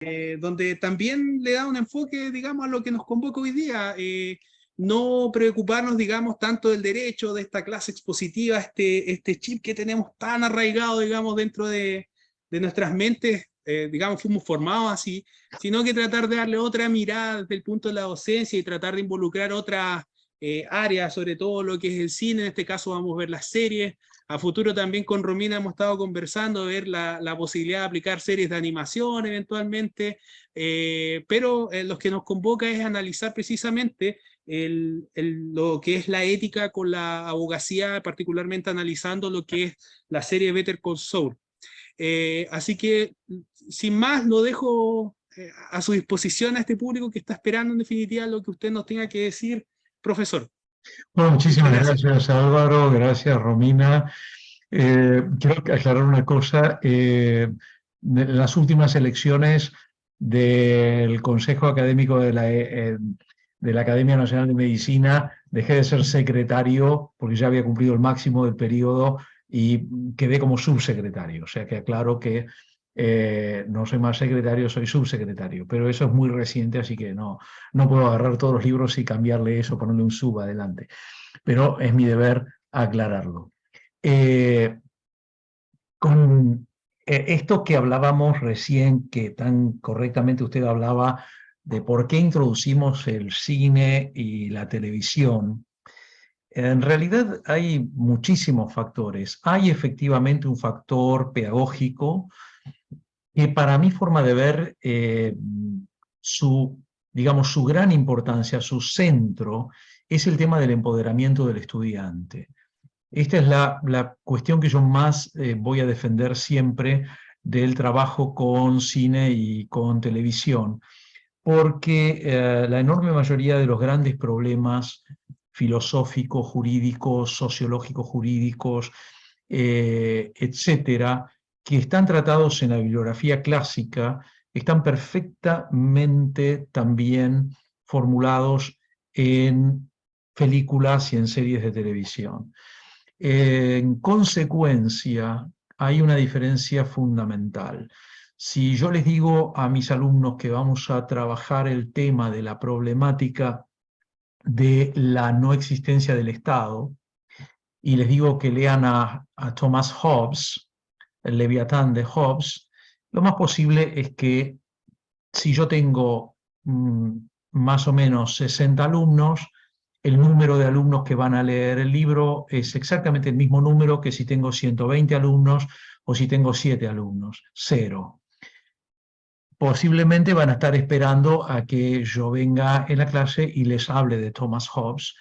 donde también le da un enfoque, digamos, a lo que nos convoca hoy día. No preocuparnos, digamos, tanto del derecho, de esta clase expositiva, este chip que tenemos tan arraigado, digamos, dentro de nuestras mentes, digamos, fuimos formados así, sino que tratar de darle otra mirada desde el punto de la docencia y tratar de involucrar otras áreas, sobre todo lo que es el cine. En este caso vamos a ver las series. A futuro también con Romina hemos estado conversando, ver la posibilidad de aplicar series de animación eventualmente, pero lo que nos convoca es analizar precisamente lo que es la ética con la abogacía, particularmente analizando lo que es la serie Better Call Saul. Así que, sin más, lo dejo a su disposición a este público que está esperando en definitiva lo que usted nos tenga que decir, profesor. Bueno, muchísimas Muchas gracias Álvaro, gracias Romina. Quiero aclarar una cosa. En las últimas elecciones del Consejo Académico de la Academia Nacional de Medicina dejé de ser secretario porque ya había cumplido el máximo del periodo y quedé como subsecretario. O sea que aclaro que no soy más secretario, soy subsecretario. Pero eso es muy reciente, así que no puedo agarrar todos los libros y cambiarle eso, ponerle un sub adelante. Pero es mi deber aclararlo. Con esto que hablábamos recién, que tan correctamente usted hablaba de por qué introducimos el cine y la televisión, en realidad hay muchísimos factores. Hay efectivamente un factor pedagógico que para mi forma de ver, digamos, su gran importancia, su centro, es el tema del empoderamiento del estudiante. Esta es la cuestión que yo más voy a defender siempre del trabajo con cine y con televisión, porque la enorme mayoría de los grandes problemas filosóficos, jurídicos, sociológicos, jurídicos, etcétera, que están tratados en la bibliografía clásica, están perfectamente también formulados en películas y en series de televisión. En consecuencia, hay una diferencia fundamental. Si yo les digo a mis alumnos que vamos a trabajar el tema de la problemática de la no existencia del Estado, y les digo que lean a Thomas Hobbes, el Leviatán de Hobbes, lo más posible es que si yo tengo más o menos 60 alumnos, el número de alumnos que van a leer el libro es exactamente el mismo número que si tengo 120 alumnos o si tengo 7 alumnos, 0. Posiblemente van a estar esperando a que yo venga en la clase y les hable de Thomas Hobbes,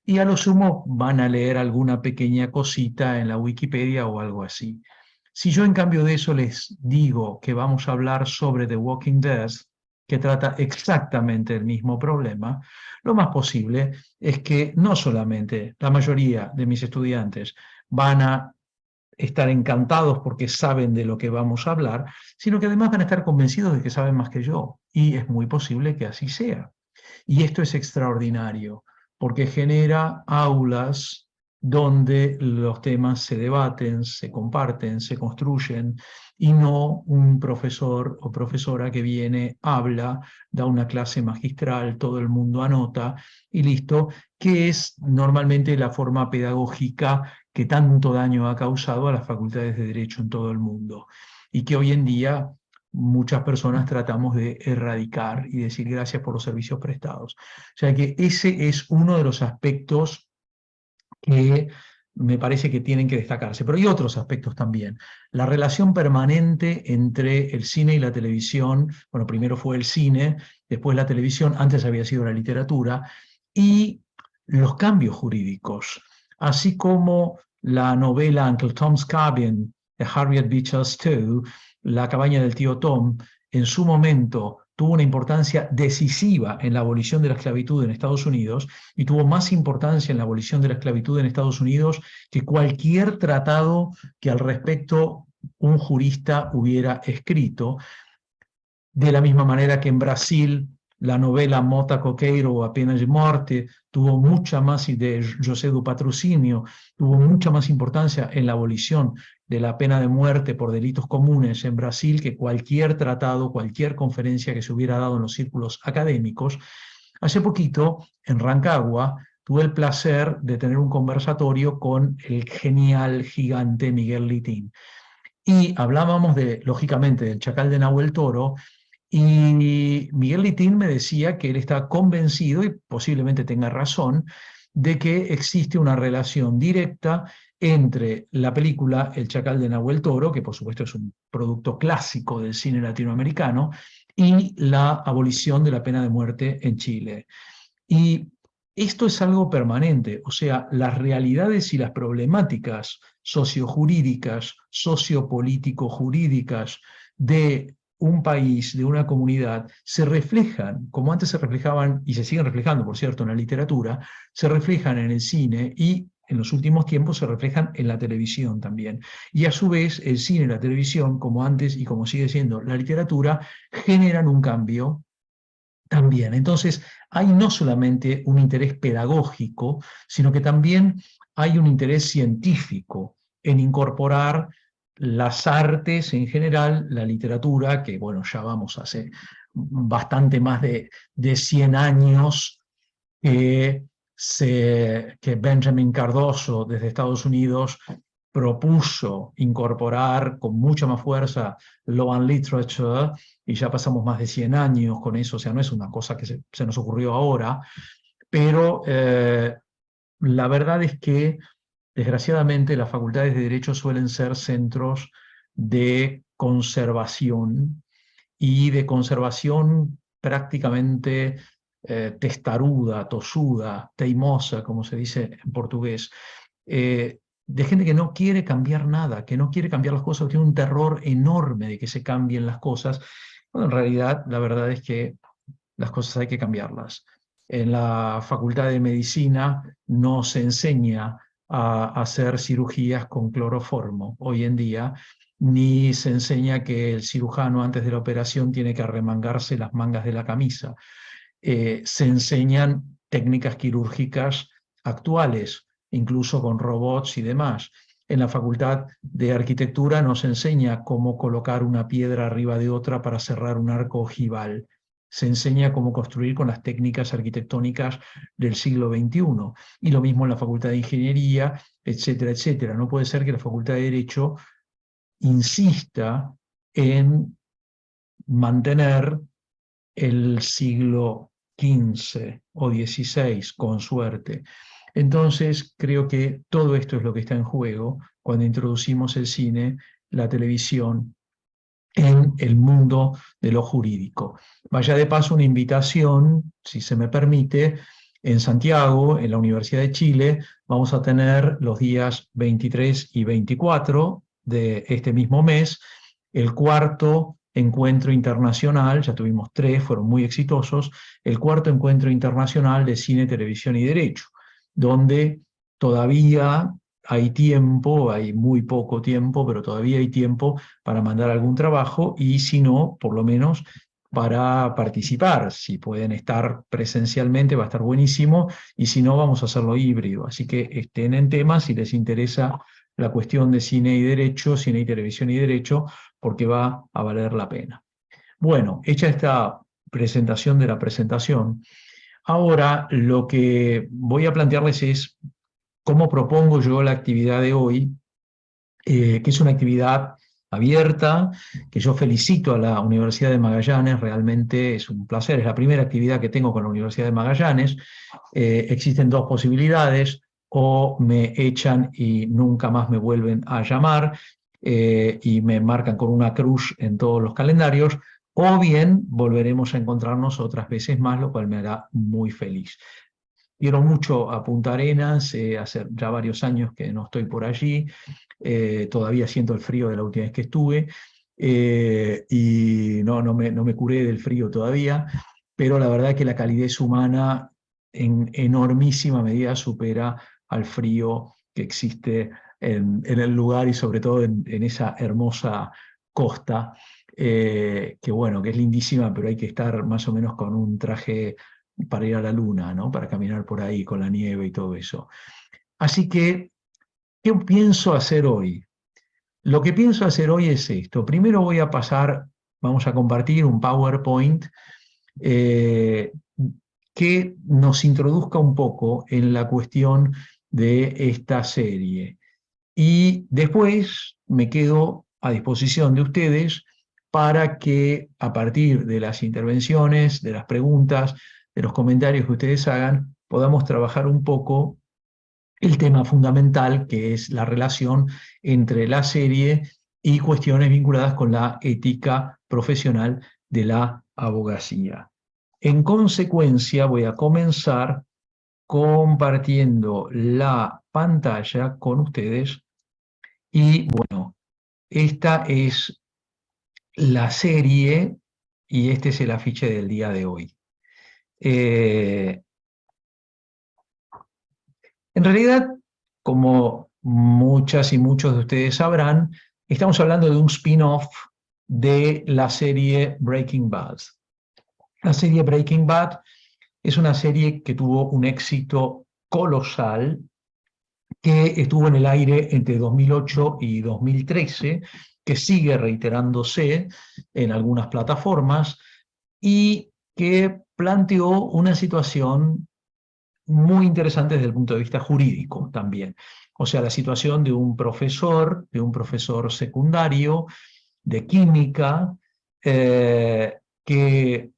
y a lo sumo van a leer alguna pequeña cosita en la Wikipedia o algo así. Si yo en cambio de eso les digo que vamos a hablar sobre The Walking Dead, que trata exactamente el mismo problema, lo más posible es que no solamente la mayoría de mis estudiantes van a estar encantados porque saben de lo que vamos a hablar, sino que además van a estar convencidos de que saben más que yo. Y es muy posible que así sea. Y esto es extraordinario, porque genera aulas donde los temas se debaten, se comparten, se construyen, y no un profesor o profesora que viene, habla, da una clase magistral, todo el mundo anota y listo, que es normalmente la forma pedagógica que tanto daño ha causado a las facultades de Derecho en todo el mundo, y que hoy en día muchas personas tratamos de erradicar y decir gracias por los servicios prestados. O sea que ese es uno de los aspectos que me parece que tienen que destacarse. Pero hay otros aspectos también. La relación permanente entre el cine y la televisión. Bueno, primero fue el cine, después la televisión, antes había sido la literatura, y los cambios jurídicos, así como la novela Uncle Tom's Cabin de Harriet Beecher Stowe, La cabaña del tío Tom, en su momento tuvo una importancia decisiva en la abolición de la esclavitud en Estados Unidos, y tuvo más importancia en la abolición de la esclavitud en Estados Unidos que cualquier tratado que al respecto un jurista hubiera escrito. De la misma manera que en Brasil la novela Mota Coqueiro o A Pena de Morte tuvo mucha más, y de José do Patrocinio, tuvo mucha más importancia en la abolición de la pena de muerte por delitos comunes en Brasil que cualquier tratado, cualquier conferencia que se hubiera dado en los círculos académicos. Hace poquito, en Rancagua, tuve el placer de tener un conversatorio con el genial, gigante Miguel Litín. Y hablábamos lógicamente, del Chacal de Nahuel Toro, y Miguel Litín me decía que él está convencido, y posiblemente tenga razón, de que existe una relación directa entre la película El Chacal de Nahuel Toro, que por supuesto es un producto clásico del cine latinoamericano, y la abolición de la pena de muerte en Chile. Y esto es algo permanente, o sea, las realidades y las problemáticas sociojurídicas, sociopolítico-jurídicas de un país, de una comunidad, se reflejan, como antes se reflejaban, y se siguen reflejando, por cierto, en la literatura, se reflejan en el cine y en los últimos tiempos se reflejan en la televisión también. Y a su vez, el cine y la televisión, como antes y como sigue siendo la literatura, generan un cambio también. Entonces, hay no solamente un interés pedagógico, sino que también hay un interés científico en incorporar las artes en general, la literatura, que bueno, ya vamos hace bastante más de 100 años que Benjamin Cardoso desde Estados Unidos propuso incorporar con mucha más fuerza Law and Literature, y ya pasamos más de 100 años con eso, o sea, no es una cosa que se nos ocurrió ahora, pero la verdad es que, desgraciadamente, las facultades de Derecho suelen ser centros de conservación, y de conservación prácticamente testaruda, tosuda, teimosa, como se dice en portugués, de gente que no quiere cambiar nada, que no quiere cambiar las cosas, que tiene un terror enorme de que se cambien las cosas. Bueno, en realidad, la verdad es que las cosas hay que cambiarlas. En la Facultad de Medicina no se enseña a hacer cirugías con cloroformo hoy en día, ni se enseña que el cirujano antes de la operación tiene que arremangarse las mangas de la camisa. Se enseñan técnicas quirúrgicas actuales, incluso con robots y demás. En la Facultad de Arquitectura nos enseña cómo colocar una piedra arriba de otra para cerrar un arco ojival. Se enseña cómo construir con las técnicas arquitectónicas del siglo XXI. Y lo mismo en la Facultad de Ingeniería, etcétera, etcétera. No puede ser que la Facultad de Derecho insista en mantener el siglo XV o XVI, con suerte. Entonces, creo que todo esto es lo que está en juego cuando introducimos el cine, la televisión, en el mundo de lo jurídico. Vaya de paso una invitación, si se me permite, en Santiago, en la Universidad de Chile, vamos a tener los días 23 y 24 de este mismo mes, el cuarto encuentro internacional, ya tuvimos 3, fueron muy exitosos, el cuarto encuentro internacional de cine, televisión y derecho, donde todavía hay tiempo, hay muy poco tiempo, pero todavía hay tiempo para mandar algún trabajo, y si no, por lo menos para participar. Si pueden estar presencialmente va a estar buenísimo, y si no, vamos a hacerlo híbrido. Así que estén en tema si les interesa la cuestión de cine y derecho, cine y televisión y derecho, porque va a valer la pena. Bueno, hecha esta presentación de la presentación, ahora lo que voy a plantearles es cómo propongo yo la actividad de hoy, que es una actividad abierta, que yo felicito a la Universidad de Magallanes, realmente es un placer, es la primera actividad que tengo con la Universidad de Magallanes. Existen dos posibilidades: o me echan y nunca más me vuelven a llamar, y me marcan con una cruz en todos los calendarios, o bien volveremos a encontrarnos otras veces más, lo cual me hará muy feliz. Quiero mucho a Punta Arenas, hace ya varios años que no estoy por allí, todavía siento el frío de la última vez que estuve, y no me curé del frío todavía, pero la verdad es que la calidez humana en enormísima medida supera al frío que existe en el lugar, y sobre todo en esa hermosa costa. que bueno, que es lindísima, pero hay que estar más o menos con un traje para ir a la luna, ¿no? Para caminar por ahí con la nieve y todo eso. Así que, ¿qué pienso hacer hoy? Lo que pienso hacer hoy es esto. Primero vamos a compartir un PowerPoint eh, que nos introduzca un poco en la cuestión de esta serie. Y después me quedo a disposición de ustedes para que a partir de las intervenciones, de las preguntas, de los comentarios que ustedes hagan, podamos trabajar un poco el tema fundamental, que es la relación entre la serie y cuestiones vinculadas con la ética profesional de la abogacía. En consecuencia, voy a comenzar compartiendo la pantalla con ustedes y bueno, esta es la serie y este es el afiche del día de hoy. En realidad, como muchas y muchos de ustedes sabrán, estamos hablando de un spin-off de la serie Breaking Bad. La serie Breaking Bad es una serie que tuvo un éxito colosal, que estuvo en el aire entre 2008 y 2013, que sigue reiterándose en algunas plataformas y que planteó una situación muy interesante desde el punto de vista jurídico también. O sea, la situación de un profesor secundario de química, que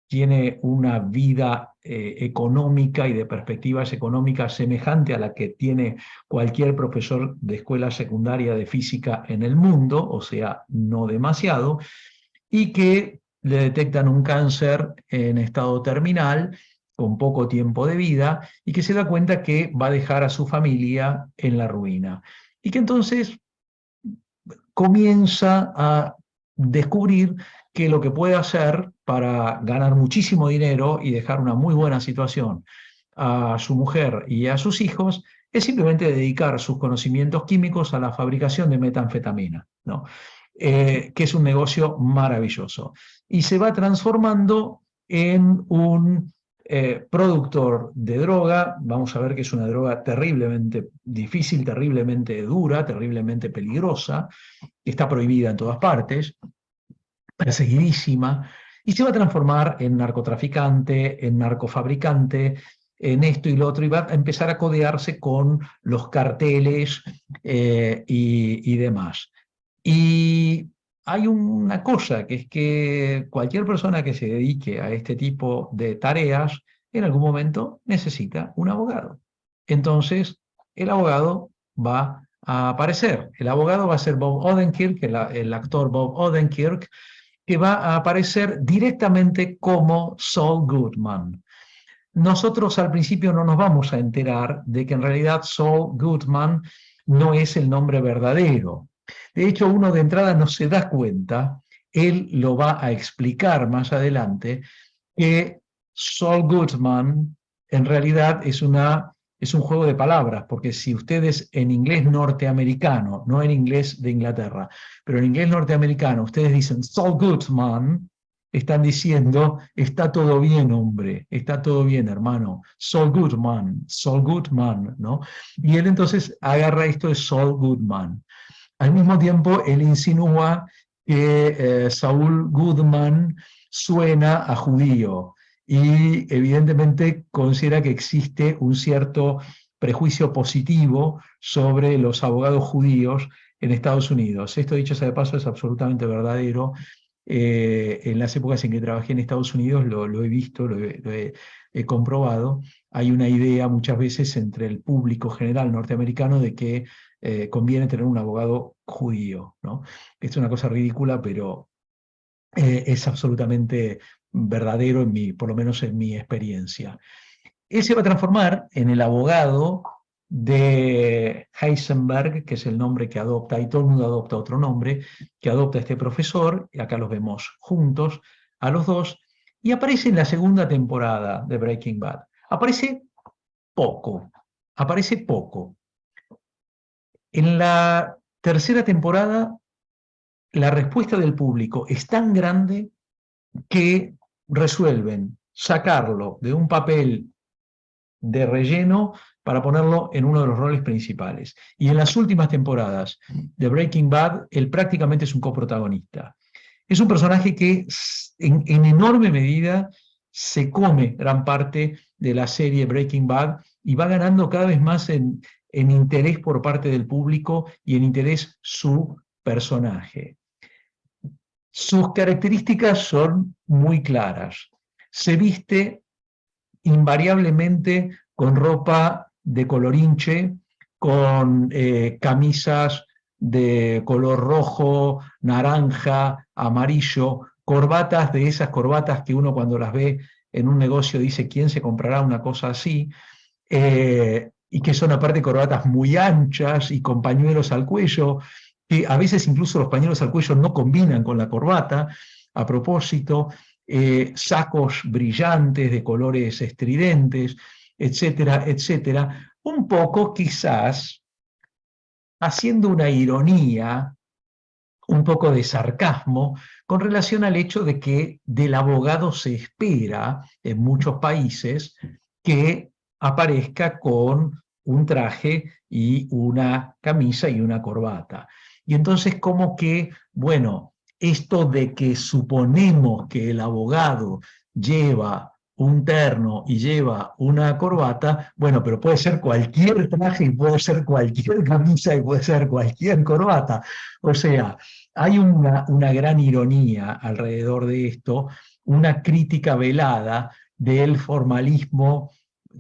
tiene una vida económica y de perspectivas económicas semejante a la que tiene cualquier profesor de escuela secundaria de física en el mundo, o sea, no demasiado, y que le detectan un cáncer en estado terminal, con poco tiempo de vida, y que se da cuenta que va a dejar a su familia en la ruina. Y que entonces comienza a descubrir que lo que puede hacer para ganar muchísimo dinero y dejar una muy buena situación a su mujer y a sus hijos es simplemente dedicar sus conocimientos químicos a la fabricación de metanfetamina, ¿no? Que es un negocio maravilloso. Y se va transformando en un productor de droga. Vamos a ver que es una droga terriblemente difícil, terriblemente dura, terriblemente peligrosa, que está prohibida en todas partes, perseguidísima, y se va a transformar en narcotraficante, en narcofabricante, en esto y lo otro, y va a empezar a codearse con los carteles y demás. Y hay una cosa, que es que cualquier persona que se dedique a este tipo de tareas, en algún momento necesita un abogado. Entonces, el abogado va a aparecer. El abogado va a ser Bob Odenkirk, el actor Bob Odenkirk, que va a aparecer directamente como Saul Goodman. Nosotros al principio no nos vamos a enterar de que en realidad Saul Goodman no es el nombre verdadero. De hecho, uno de entrada no se da cuenta, él lo va a explicar más adelante, que Saul Goodman en realidad es un juego de palabras, porque si ustedes en inglés norteamericano, no en inglés de Inglaterra, pero en inglés norteamericano, ustedes dicen Saul Goodman, están diciendo, está todo bien, hombre, está todo bien, hermano, Saul Goodman, ¿no? Y él entonces agarra esto de Saul Goodman. Al mismo tiempo, él insinúa que Saul Goodman suena a judío y evidentemente considera que existe un cierto prejuicio positivo sobre los abogados judíos en Estados Unidos. Esto, dicho sea de paso, es absolutamente verdadero. En las épocas en que trabajé en Estados Unidos lo he visto, he comprobado. Hay una idea muchas veces entre el público general norteamericano de que conviene tener un abogado judío, ¿no? Es una cosa ridícula, pero es absolutamente verdadero, por lo menos en mi experiencia. Él se va a transformar en el abogado de Heisenberg, que es el nombre que adopta, y todo el mundo adopta otro nombre, que adopta este profesor, y acá los vemos juntos, a los dos, y aparece en la segunda temporada de Breaking Bad. Poco, aparece poco. En la tercera temporada la respuesta del público es tan grande que resuelven sacarlo de un papel de relleno para ponerlo en uno de los roles principales. Y en las últimas temporadas de Breaking Bad, él prácticamente es un coprotagonista. Es un personaje que en enorme medida se come gran parte de la serie Breaking Bad y va ganando cada vez más en interés por parte del público y en interés su personaje. Sus características son muy claras. Se viste invariablemente con ropa de colorinche, con camisas de color rojo, naranja, amarillo, corbatas de esas corbatas que uno cuando las ve en un negocio dice, ¿quién se comprará una cosa así? Y que son aparte corbatas muy anchas y con pañuelos al cuello, que a veces incluso los pañuelos al cuello no combinan con la corbata, a propósito, sacos brillantes de colores estridentes, etcétera, etcétera, un poco quizás haciendo una ironía, un poco de sarcasmo, con relación al hecho de que del abogado se espera en muchos países que aparezca con un traje y una camisa y una corbata. Y entonces como que, bueno, esto de que suponemos que el abogado lleva un terno y lleva una corbata, bueno, pero puede ser cualquier traje y puede ser cualquier camisa y puede ser cualquier corbata. O sea, hay una gran ironía alrededor de esto, una crítica velada del formalismo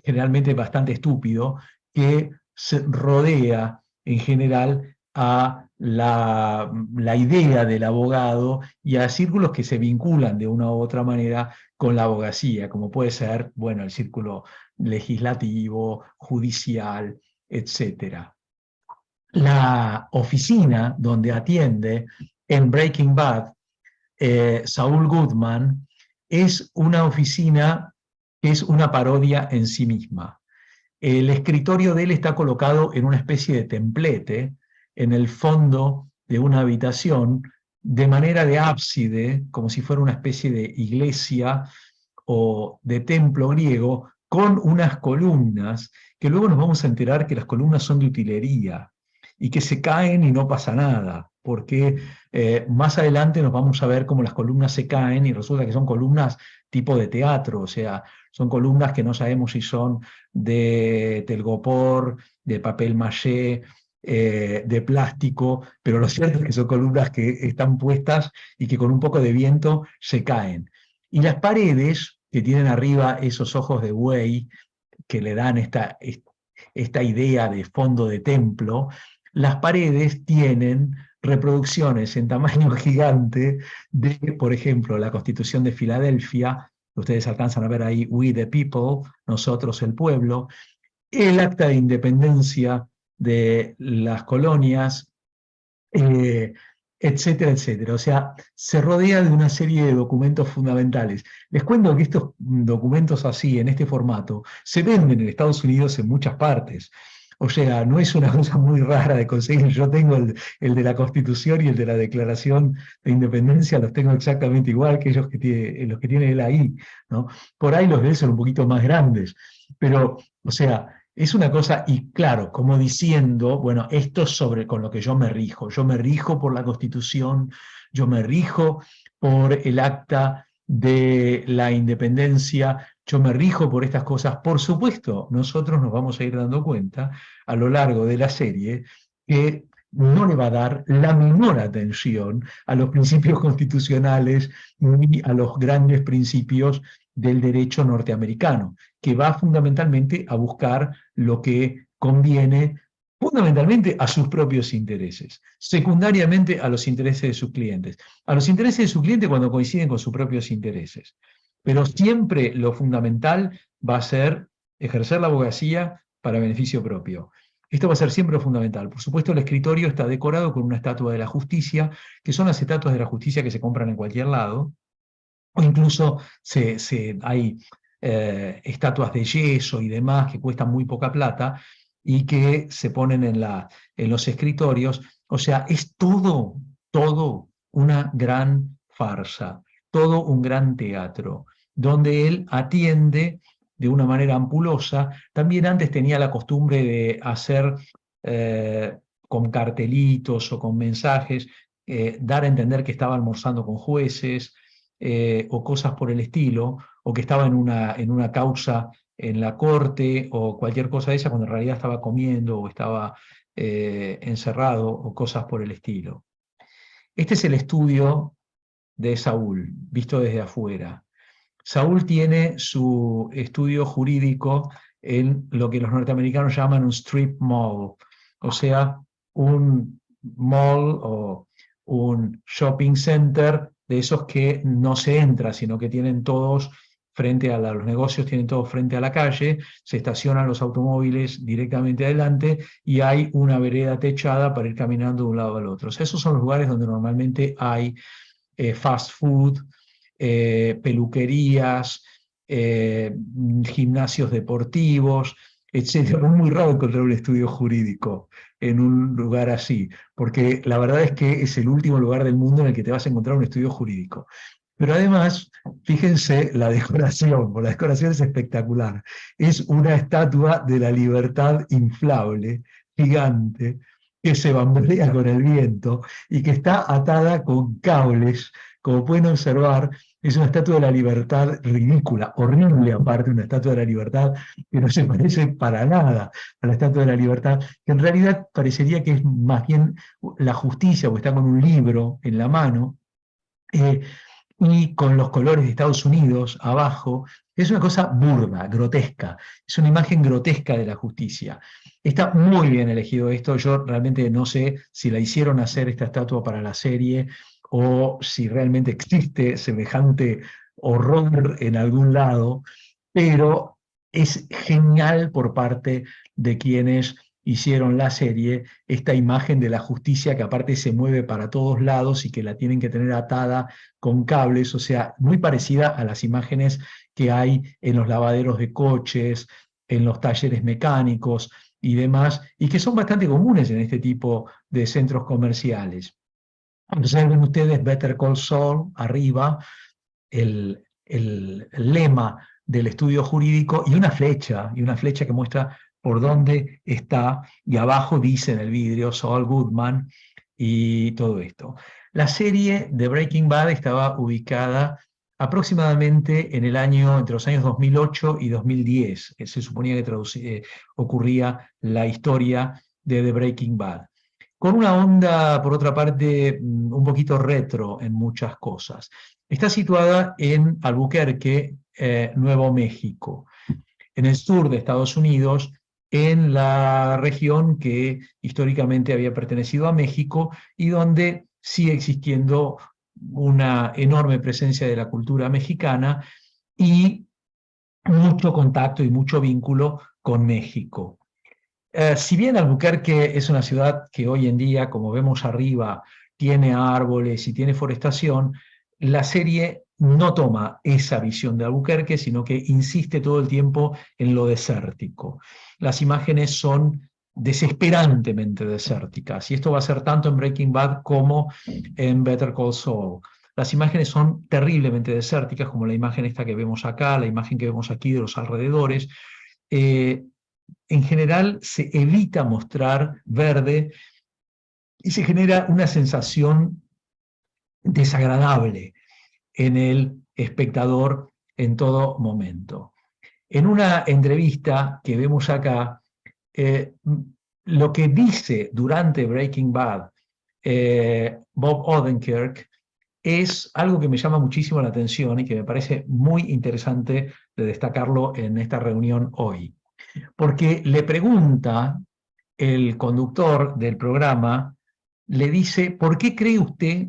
generalmente bastante estúpido que se rodea en general a la idea del abogado y a círculos que se vinculan de una u otra manera con la abogacía, como puede ser, bueno, el círculo legislativo, judicial, etcétera. La oficina donde atiende en Breaking Bad Saul Goodman es una oficina que es una parodia en sí misma. El escritorio de él está colocado en una especie de templete en el fondo de una habitación de manera de ábside, como si fuera una especie de iglesia o de templo griego, con unas columnas, que luego nos vamos a enterar que las columnas son de utilería y que se caen y no pasa nada, porque más adelante nos vamos a ver cómo las columnas se caen y resulta que son columnas tipo de teatro, o sea, son columnas que no sabemos si son de telgopor, de papel maché, de plástico, pero lo cierto es que son columnas que están puestas y que con un poco de viento se caen. Y las paredes, que tienen arriba esos ojos de buey, que le dan esta idea de fondo de templo, las paredes tienen reproducciones en tamaño gigante de, por ejemplo, la Constitución de Filadelfia, ustedes alcanzan a ver ahí, We the People, nosotros el pueblo, el Acta de Independencia de las colonias, etcétera, etcétera. O sea, se rodea de una serie de documentos fundamentales. Les cuento que estos documentos así, en este formato, se venden en Estados Unidos en muchas partes. O sea, no es una cosa muy rara de conseguir. Yo tengo el de la Constitución y el de la Declaración de Independencia, los tengo exactamente igual que ellos los que tiene él ahí, ¿no? Por ahí los de él son un poquito más grandes. Pero, o sea, es una cosa, y claro, como diciendo, bueno, esto es sobre con lo que yo me rijo por la Constitución, yo me rijo por el Acta de la Independencia, yo me rijo por estas cosas. Por supuesto, nosotros nos vamos a ir dando cuenta a lo largo de la serie que no le va a dar la menor atención a los principios constitucionales ni a los grandes principios del derecho norteamericano, que va fundamentalmente a buscar lo que conviene fundamentalmente a sus propios intereses, secundariamente a los intereses de sus clientes. A los intereses de su cliente cuando coinciden con sus propios intereses. Pero siempre lo fundamental va a ser ejercer la abogacía para beneficio propio. Esto va a ser siempre lo fundamental. Por supuesto, el escritorio está decorado con una estatua de la justicia, que son las estatuas de la justicia que se compran en cualquier lado, o incluso hay estatuas de yeso y demás que cuestan muy poca plata y que se ponen en los escritorios. O sea, es todo una gran farsa, todo un gran teatro, donde él atiende de una manera ampulosa. También antes tenía la costumbre de hacer con cartelitos o con mensajes, dar a entender que estaba almorzando con jueces o cosas por el estilo, o que estaba en una causa en la corte o cualquier cosa de esa, cuando en realidad estaba comiendo o estaba encerrado o cosas por el estilo. Este es el estudio de Saúl, visto desde afuera. Saúl tiene su estudio jurídico en lo que los norteamericanos llaman un strip mall, o sea, un mall o un shopping center de esos que no se entra, sino que tienen todos frente a los negocios, tienen todos frente a la calle, se estacionan los automóviles directamente adelante y hay una vereda techada para ir caminando de un lado al otro. O sea, esos son los lugares donde normalmente hay fast food, peluquerías, gimnasios deportivos, etc. Es muy raro encontrar un estudio jurídico en un lugar así, porque la verdad es que es el último lugar del mundo en el que te vas a encontrar un estudio jurídico. Pero además, fíjense la decoración, porque la decoración es espectacular. Es una estatua de la libertad inflable, gigante, que se bambolea con el viento y que está atada con cables. Como pueden observar, es una estatua de la libertad ridícula, horrible aparte, una estatua de la libertad que no se parece para nada a la estatua de la libertad, que en realidad parecería que es más bien la justicia, porque está con un libro en la mano, y con los colores de Estados Unidos abajo. Es una cosa burda, grotesca, es una imagen grotesca de la justicia. Está muy bien elegido esto, yo realmente no sé si la hicieron hacer esta estatua para la serie o si realmente existe semejante horror en algún lado, pero es genial por parte de quienes hicieron la serie esta imagen de la justicia que aparte se mueve para todos lados y que la tienen que tener atada con cables, o sea, muy parecida a las imágenes que hay en los lavaderos de coches, en los talleres mecánicos y demás, y que son bastante comunes en este tipo de centros comerciales. Entonces ven ustedes Better Call Saul arriba, el lema del estudio jurídico y una flecha que muestra por dónde está, y abajo dice en el vidrio Saul Goodman y todo esto. La serie de Breaking Bad estaba ubicada aproximadamente en el año, entre los años 2008 y 2010. Se suponía que ocurría la historia de The Breaking Bad, con una onda, por otra parte, un poquito retro en muchas cosas. Está situada en Albuquerque, Nuevo México, en el sur de Estados Unidos, en la región que históricamente había pertenecido a México y donde sigue existiendo una enorme presencia de la cultura mexicana y mucho contacto y mucho vínculo con México. Si bien Albuquerque es una ciudad que hoy en día, como vemos arriba, tiene árboles y tiene forestación, la serie no toma esa visión de Albuquerque, sino que insiste todo el tiempo en lo desértico. Las imágenes son desesperantemente desérticas, y esto va a ser tanto en Breaking Bad como en Better Call Saul. Las imágenes son terriblemente desérticas, como la imagen esta que vemos acá, la imagen que vemos aquí de los alrededores. En general se evita mostrar verde y se genera una sensación desagradable en el espectador en todo momento. En una entrevista que vemos acá, lo que dice durante Breaking Bad Bob Odenkirk es algo que me llama muchísimo la atención y que me parece muy interesante de destacarlo en esta reunión hoy. Porque le pregunta el conductor del programa, le dice, ¿por qué cree usted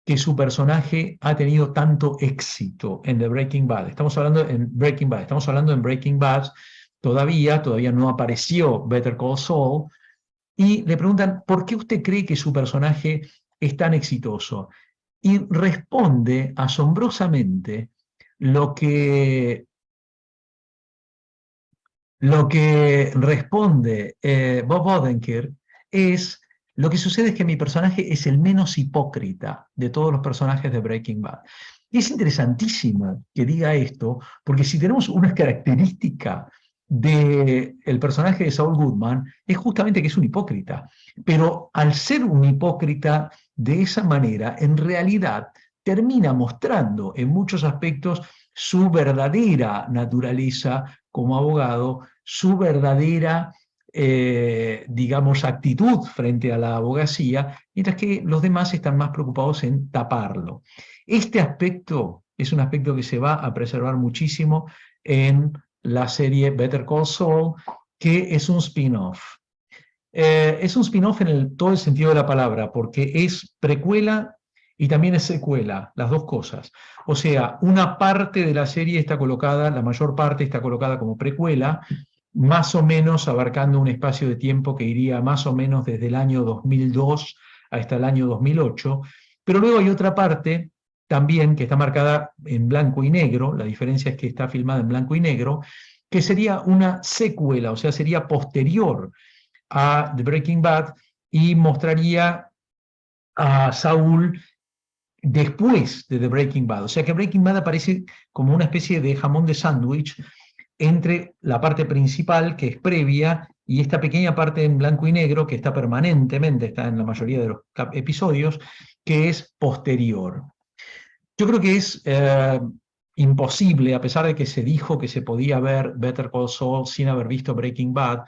que su personaje ha tenido tanto éxito en The Breaking Bad? Estamos hablando en Breaking Bad, estamos hablando en Breaking Bad, todavía no apareció Better Call Saul, y le preguntan, ¿por qué usted cree que su personaje es tan exitoso? Y responde asombrosamente lo que responde Bob Odenkirk es Lo que sucede es que mi personaje es el menos hipócrita de todos los personajes de Breaking Bad. Y es interesantísimo que diga esto, porque si tenemos una característica del personaje de Saul Goodman, es justamente que es un hipócrita. Pero al ser un hipócrita de esa manera, en realidad termina mostrando en muchos aspectos su verdadera naturaleza como abogado, su verdadera digamos, actitud frente a la abogacía, mientras que los demás están más preocupados en taparlo. Este aspecto es un aspecto que se va a preservar muchísimo en la serie Better Call Saul, que es un spin-off. Es un spin-off en todo el sentido de la palabra, porque es precuela y también es secuela, las dos cosas. O sea, una parte de la serie está colocada, la mayor parte está colocada como precuela, más o menos abarcando un espacio de tiempo que iría más o menos desde el año 2002 hasta el año 2008, pero luego hay otra parte también que está marcada en blanco y negro, la diferencia es que está filmada en blanco y negro, que sería una secuela, o sea, sería posterior a The Breaking Bad y mostraría a Saúl después de The Breaking Bad. O sea que Breaking Bad aparece como una especie de jamón de sándwich entre la parte principal, que es previa, y esta pequeña parte en blanco y negro, que está permanentemente, está en la mayoría de los episodios, que es posterior. Yo creo que es imposible, a pesar de que se dijo que se podía ver Better Call Saul sin haber visto Breaking Bad,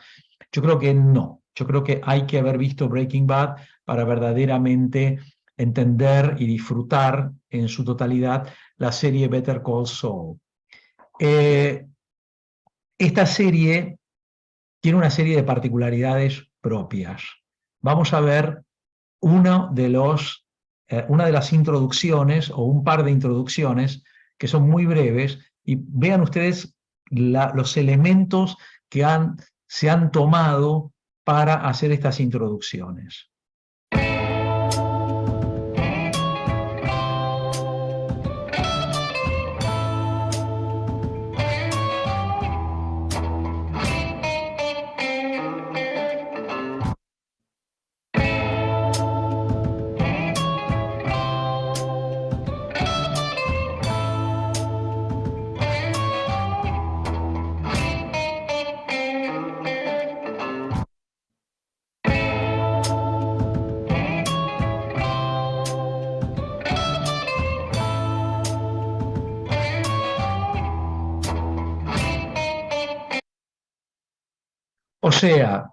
yo creo que no. Yo creo que hay que haber visto Breaking Bad para verdaderamente entender y disfrutar en su totalidad la serie Better Call Saul. Esta serie tiene una serie de particularidades propias. Vamos a ver una de las introducciones o un par de introducciones que son muy breves y vean ustedes los elementos que se han tomado para hacer estas introducciones. O sea,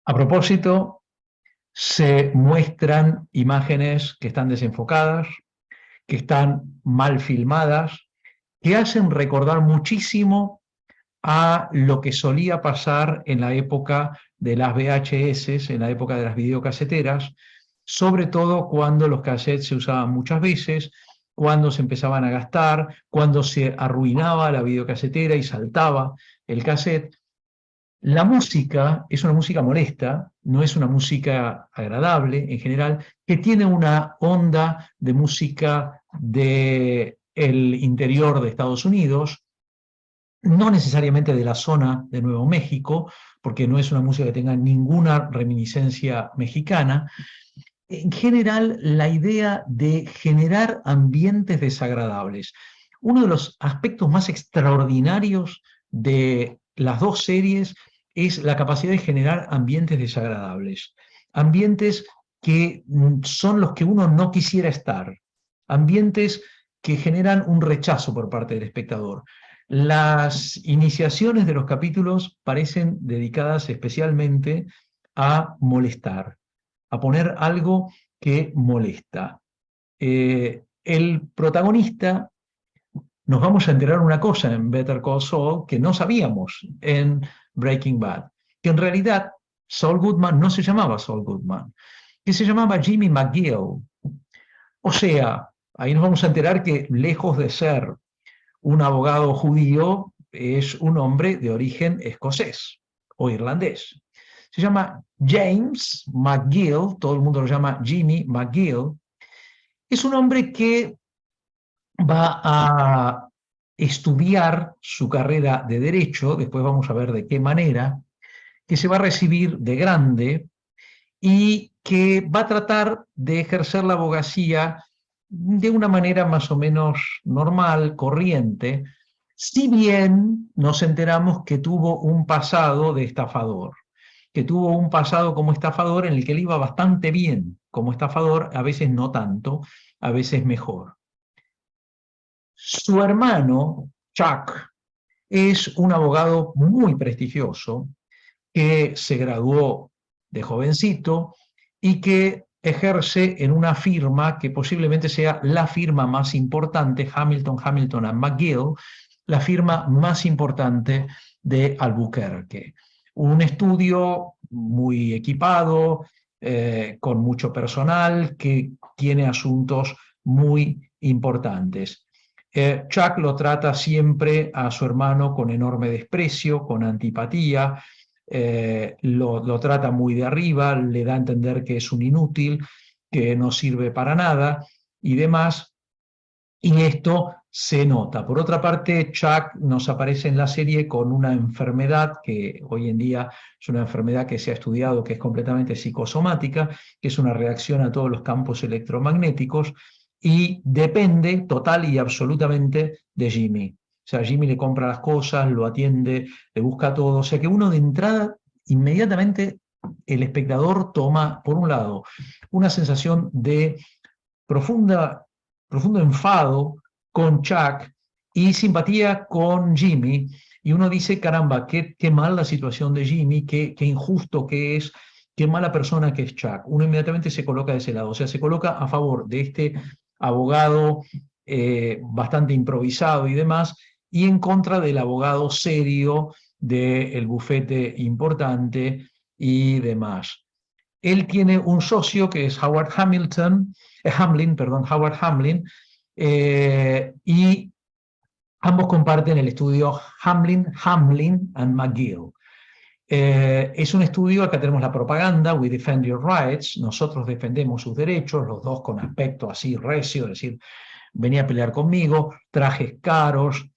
a propósito, se muestran imágenes que están desenfocadas, que están mal filmadas, que hacen recordar muchísimo a lo que solía pasar en la época de las VHS, en la época de las videocaseteras, sobre todo cuando los cassettes se usaban muchas veces, cuando se empezaban a gastar, cuando se arruinaba la videocasetera y saltaba el cassette. La música es una música molesta, no es una música agradable en general, que tiene una onda de música del interior de Estados Unidos, no necesariamente de la zona de Nuevo México, porque no es una música que tenga ninguna reminiscencia mexicana. En general, la idea de generar ambientes desagradables. Uno de los aspectos más extraordinarios de las dos series es la capacidad de generar ambientes desagradables, ambientes que son los que uno no quisiera estar, ambientes que generan un rechazo por parte del espectador. Las iniciaciones de los capítulos parecen dedicadas especialmente a molestar, a poner algo que molesta. El protagonista, nos vamos a enterar una cosa en Better Call Saul que no sabíamos en Breaking Bad, que en realidad Saul Goodman no se llamaba Saul Goodman, que se llamaba Jimmy McGill. O sea, ahí nos vamos a enterar que lejos de ser un abogado judío, es un hombre de origen escocés o irlandés. Se llama James McGill, todo el mundo lo llama Jimmy McGill. Es un hombre que va a estudiar su carrera de Derecho, después vamos a ver de qué manera, que se va a recibir de grande y que va a tratar de ejercer la abogacía de una manera más o menos normal, corriente, si bien nos enteramos que tuvo un pasado de estafador, que tuvo un pasado como estafador en el que le iba bastante bien como estafador, a veces no tanto, a veces mejor. Su hermano, Chuck, es un abogado muy prestigioso que se graduó de jovencito y que ejerce en una firma que posiblemente sea la firma más importante, Hamilton and McGill, la firma más importante de Albuquerque. Un estudio muy equipado, con mucho personal, que tiene asuntos muy importantes. Chuck lo trata siempre a su hermano con enorme desprecio, con antipatía, lo trata muy de arriba, le da a entender que es un inútil, que no sirve para nada y demás, y esto se nota. Por otra parte, Chuck nos aparece en la serie con una enfermedad que hoy en día es una enfermedad que se ha estudiado, que es completamente psicosomática, que es una reacción a todos los campos electromagnéticos y depende total y absolutamente de Jimmy. O sea, Jimmy le compra las cosas, lo atiende, le busca todo. O sea que uno de entrada, inmediatamente el espectador toma, por un lado, una sensación de profundo enfado con Chuck y simpatía con Jimmy. Y uno dice, caramba, qué mal la situación de Jimmy, qué injusto que es, qué mala persona que es Chuck. Uno inmediatamente se coloca de ese lado, o sea, se coloca a favor de este abogado bastante improvisado y demás, y en contra del abogado serio del bufete importante y demás. Él tiene un socio que es Howard Hamlin, y ambos comparten el estudio Hamlin and McGill. Es un estudio, acá tenemos la propaganda, We Defend Your Rights, nosotros defendemos sus derechos, los dos con aspecto así recio, es decir, venía a pelear conmigo, trajes caros,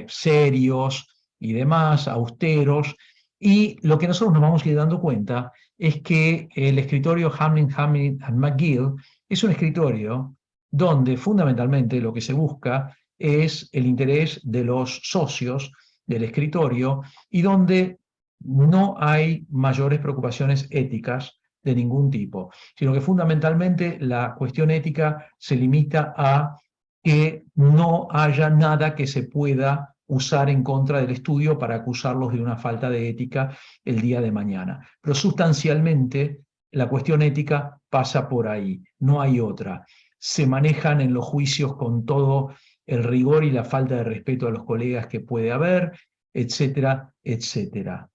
serios y demás, austeros, y lo que nosotros nos vamos a ir dando cuenta es que el escritorio Hamlin and McGill es un escritorio donde fundamentalmente lo que se busca es el interés de los socios del escritorio y donde no hay mayores preocupaciones éticas de ningún tipo, sino que fundamentalmente la cuestión ética se limita a que no haya nada que se pueda usar en contra del estudio para acusarlos de una falta de ética el día de mañana. Pero sustancialmente la cuestión ética pasa por ahí, no hay otra. Se manejan en los juicios con todo el rigor y la falta de respeto a los colegas que puede haber, etcétera, etcétera.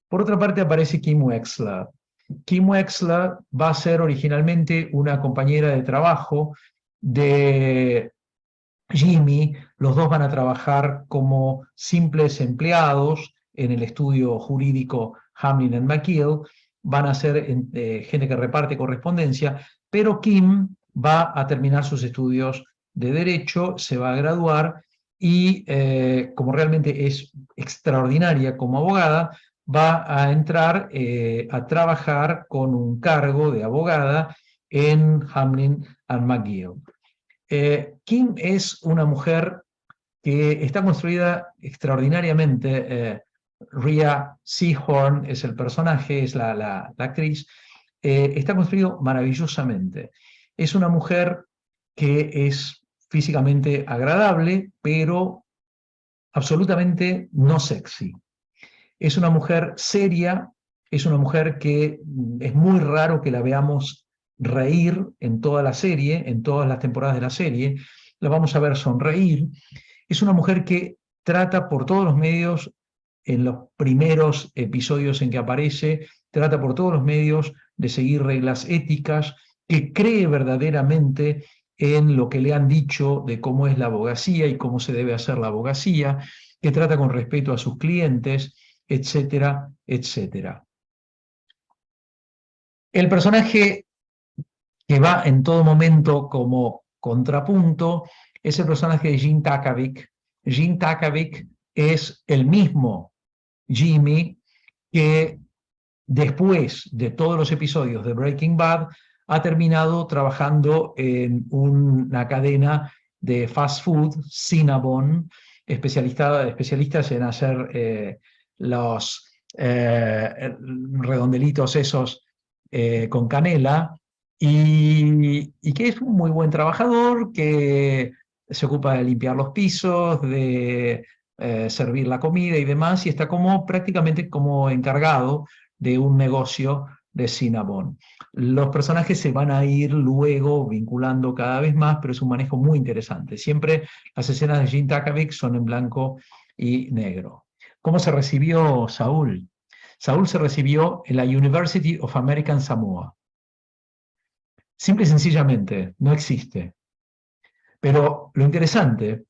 Por otra parte aparece Kim Wexler. Kim Wexler va a ser originalmente una compañera de trabajo de Jimmy. Los dos van a trabajar como simples empleados en el estudio jurídico Hamlin and McGill, van a ser gente que reparte correspondencia, pero Kim va a terminar sus estudios de Derecho, se va a graduar y como realmente es extraordinaria como abogada, va a entrar a trabajar con un cargo de abogada en Hamlin and McGill. Kim es una mujer que está construida extraordinariamente. Rhea Seehorn es el personaje, es la actriz. Está construido maravillosamente. Es una mujer que es físicamente agradable, pero absolutamente no sexy. Es una mujer seria, es una mujer que es muy raro que la veamos reír en toda la serie, en todas las temporadas de la serie, la vamos a ver sonreír. Es una mujer que trata por todos los medios, en los primeros episodios en que aparece, trata por todos los medios de seguir reglas éticas, que cree verdaderamente en lo que le han dicho de cómo es la abogacía y cómo se debe hacer la abogacía, que trata con respeto a sus clientes, etcétera, etcétera. El personaje que va en todo momento como contrapunto es el personaje de Gene Takovic. Gene Takovic es el mismo Jimmy que después de todos los episodios de Breaking Bad, ha terminado trabajando en una cadena de fast food, Cinnabon, especialistas en hacer los redondelitos esos con canela, y que es un muy buen trabajador, que se ocupa de limpiar los pisos, de servir la comida y demás, y está como prácticamente como encargado de un negocio de Cinnabon. Los personajes se van a ir luego vinculando cada vez más, pero es un manejo muy interesante. Siempre las escenas de Gene Takovic son en blanco y negro. ¿Cómo se recibió Saúl? Saúl se recibió en la University of American Samoa. Simple y sencillamente, no existe. Pero lo interesante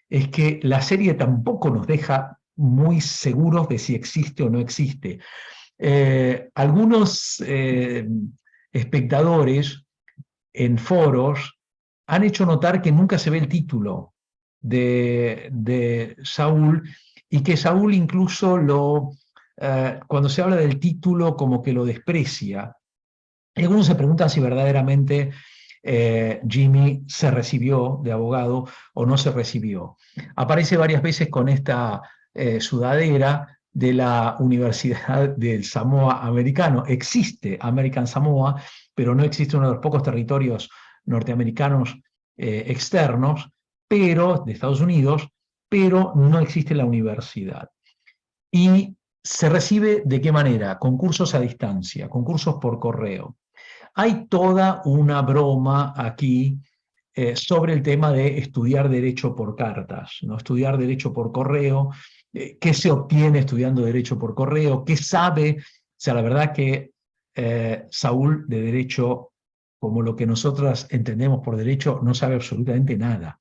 es que la serie tampoco nos deja muy seguros de si existe o no existe. Algunos espectadores en foros han hecho notar que nunca se ve el título de Saúl, y que Saúl incluso cuando se habla del título como que lo desprecia. Y algunos se preguntan si verdaderamente Jimmy se recibió de abogado o no se recibió. Aparece varias veces con esta sudadera de la Universidad del Samoa Americano. Existe American Samoa, pero no existe uno de los pocos territorios norteamericanos externos, pero de Estados Unidos, pero no existe la universidad. Y se recibe ¿de qué manera? Concursos a distancia, concursos por correo. Hay toda una broma aquí sobre el tema de estudiar derecho por cartas, ¿no? Estudiar derecho por correo, qué se obtiene estudiando derecho por correo, qué sabe. O sea, la verdad que Saúl de derecho, como lo que nosotros entendemos por derecho, no sabe absolutamente nada.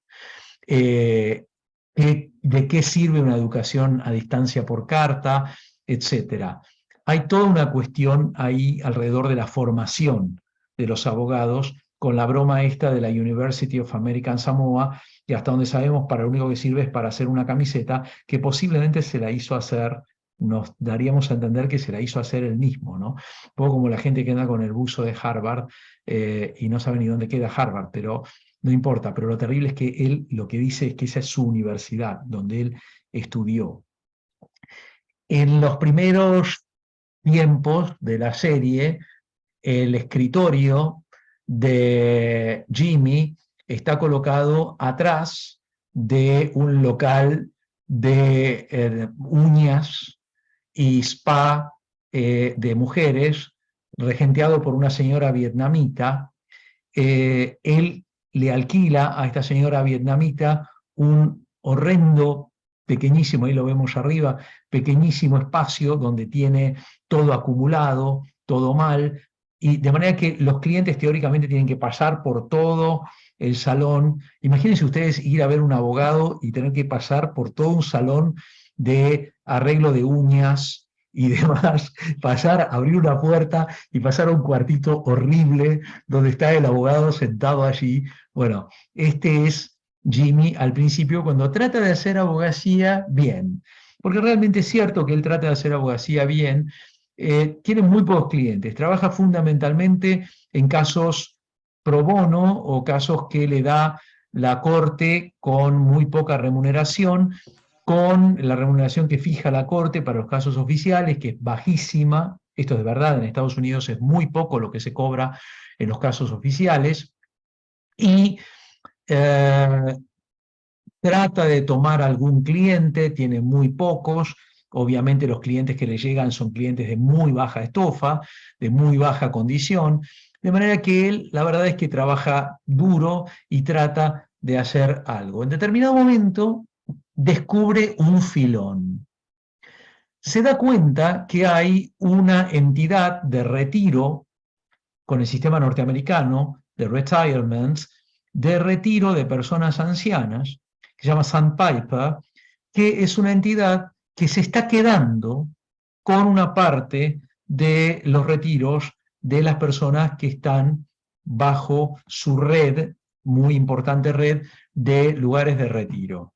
¿De qué sirve una educación a distancia por carta, etcétera? Hay toda una cuestión ahí alrededor de la formación de los abogados, con la broma esta de la University of American Samoa, y hasta donde sabemos para lo único que sirve es para hacer una camiseta que posiblemente se la hizo hacer, nos daríamos a entender que se la hizo hacer él mismo, ¿no? Un poco como la gente que anda con el buzo de Harvard y no sabe ni dónde queda Harvard, pero no importa. Pero lo terrible es que él lo que dice es que esa es su universidad, donde él estudió. En los primeros tiempos de la serie, el escritorio de Jimmy está colocado atrás de un local de uñas y spa de mujeres, regenteado por una señora vietnamita. Él le alquila a esta señora vietnamita un horrendo, pequeñísimo, ahí lo vemos arriba, pequeñísimo espacio donde tiene todo acumulado, todo mal, y de manera que los clientes teóricamente tienen que pasar por todo el salón. Imagínense ustedes ir a ver un abogado y tener que pasar por todo un salón de arreglo de uñas y demás, pasar, abrir una puerta y pasar a un cuartito horrible donde está el abogado sentado allí. Bueno, este es Jimmy al principio, cuando trata de hacer abogacía bien, porque realmente es cierto que él trata de hacer abogacía bien. Tiene muy pocos clientes, trabaja fundamentalmente en casos pro bono o casos que le da la corte con muy poca remuneración, con la remuneración que fija la corte para los casos oficiales, que es bajísima. Esto es de verdad, en Estados Unidos es muy poco lo que se cobra en los casos oficiales, y trata de tomar algún cliente, tiene muy pocos. Obviamente los clientes que le llegan son clientes de muy baja estofa, de muy baja condición, de manera que él, la verdad es que trabaja duro y trata de hacer algo. En determinado momento descubre un filón. Se da cuenta que hay una entidad de retiro con el sistema norteamericano de retirement, de retiro de personas ancianas, que se llama Sandpiper, que es una entidad que se está quedando con una parte de los retiros de las personas que están bajo su red, muy importante red, de lugares de retiro.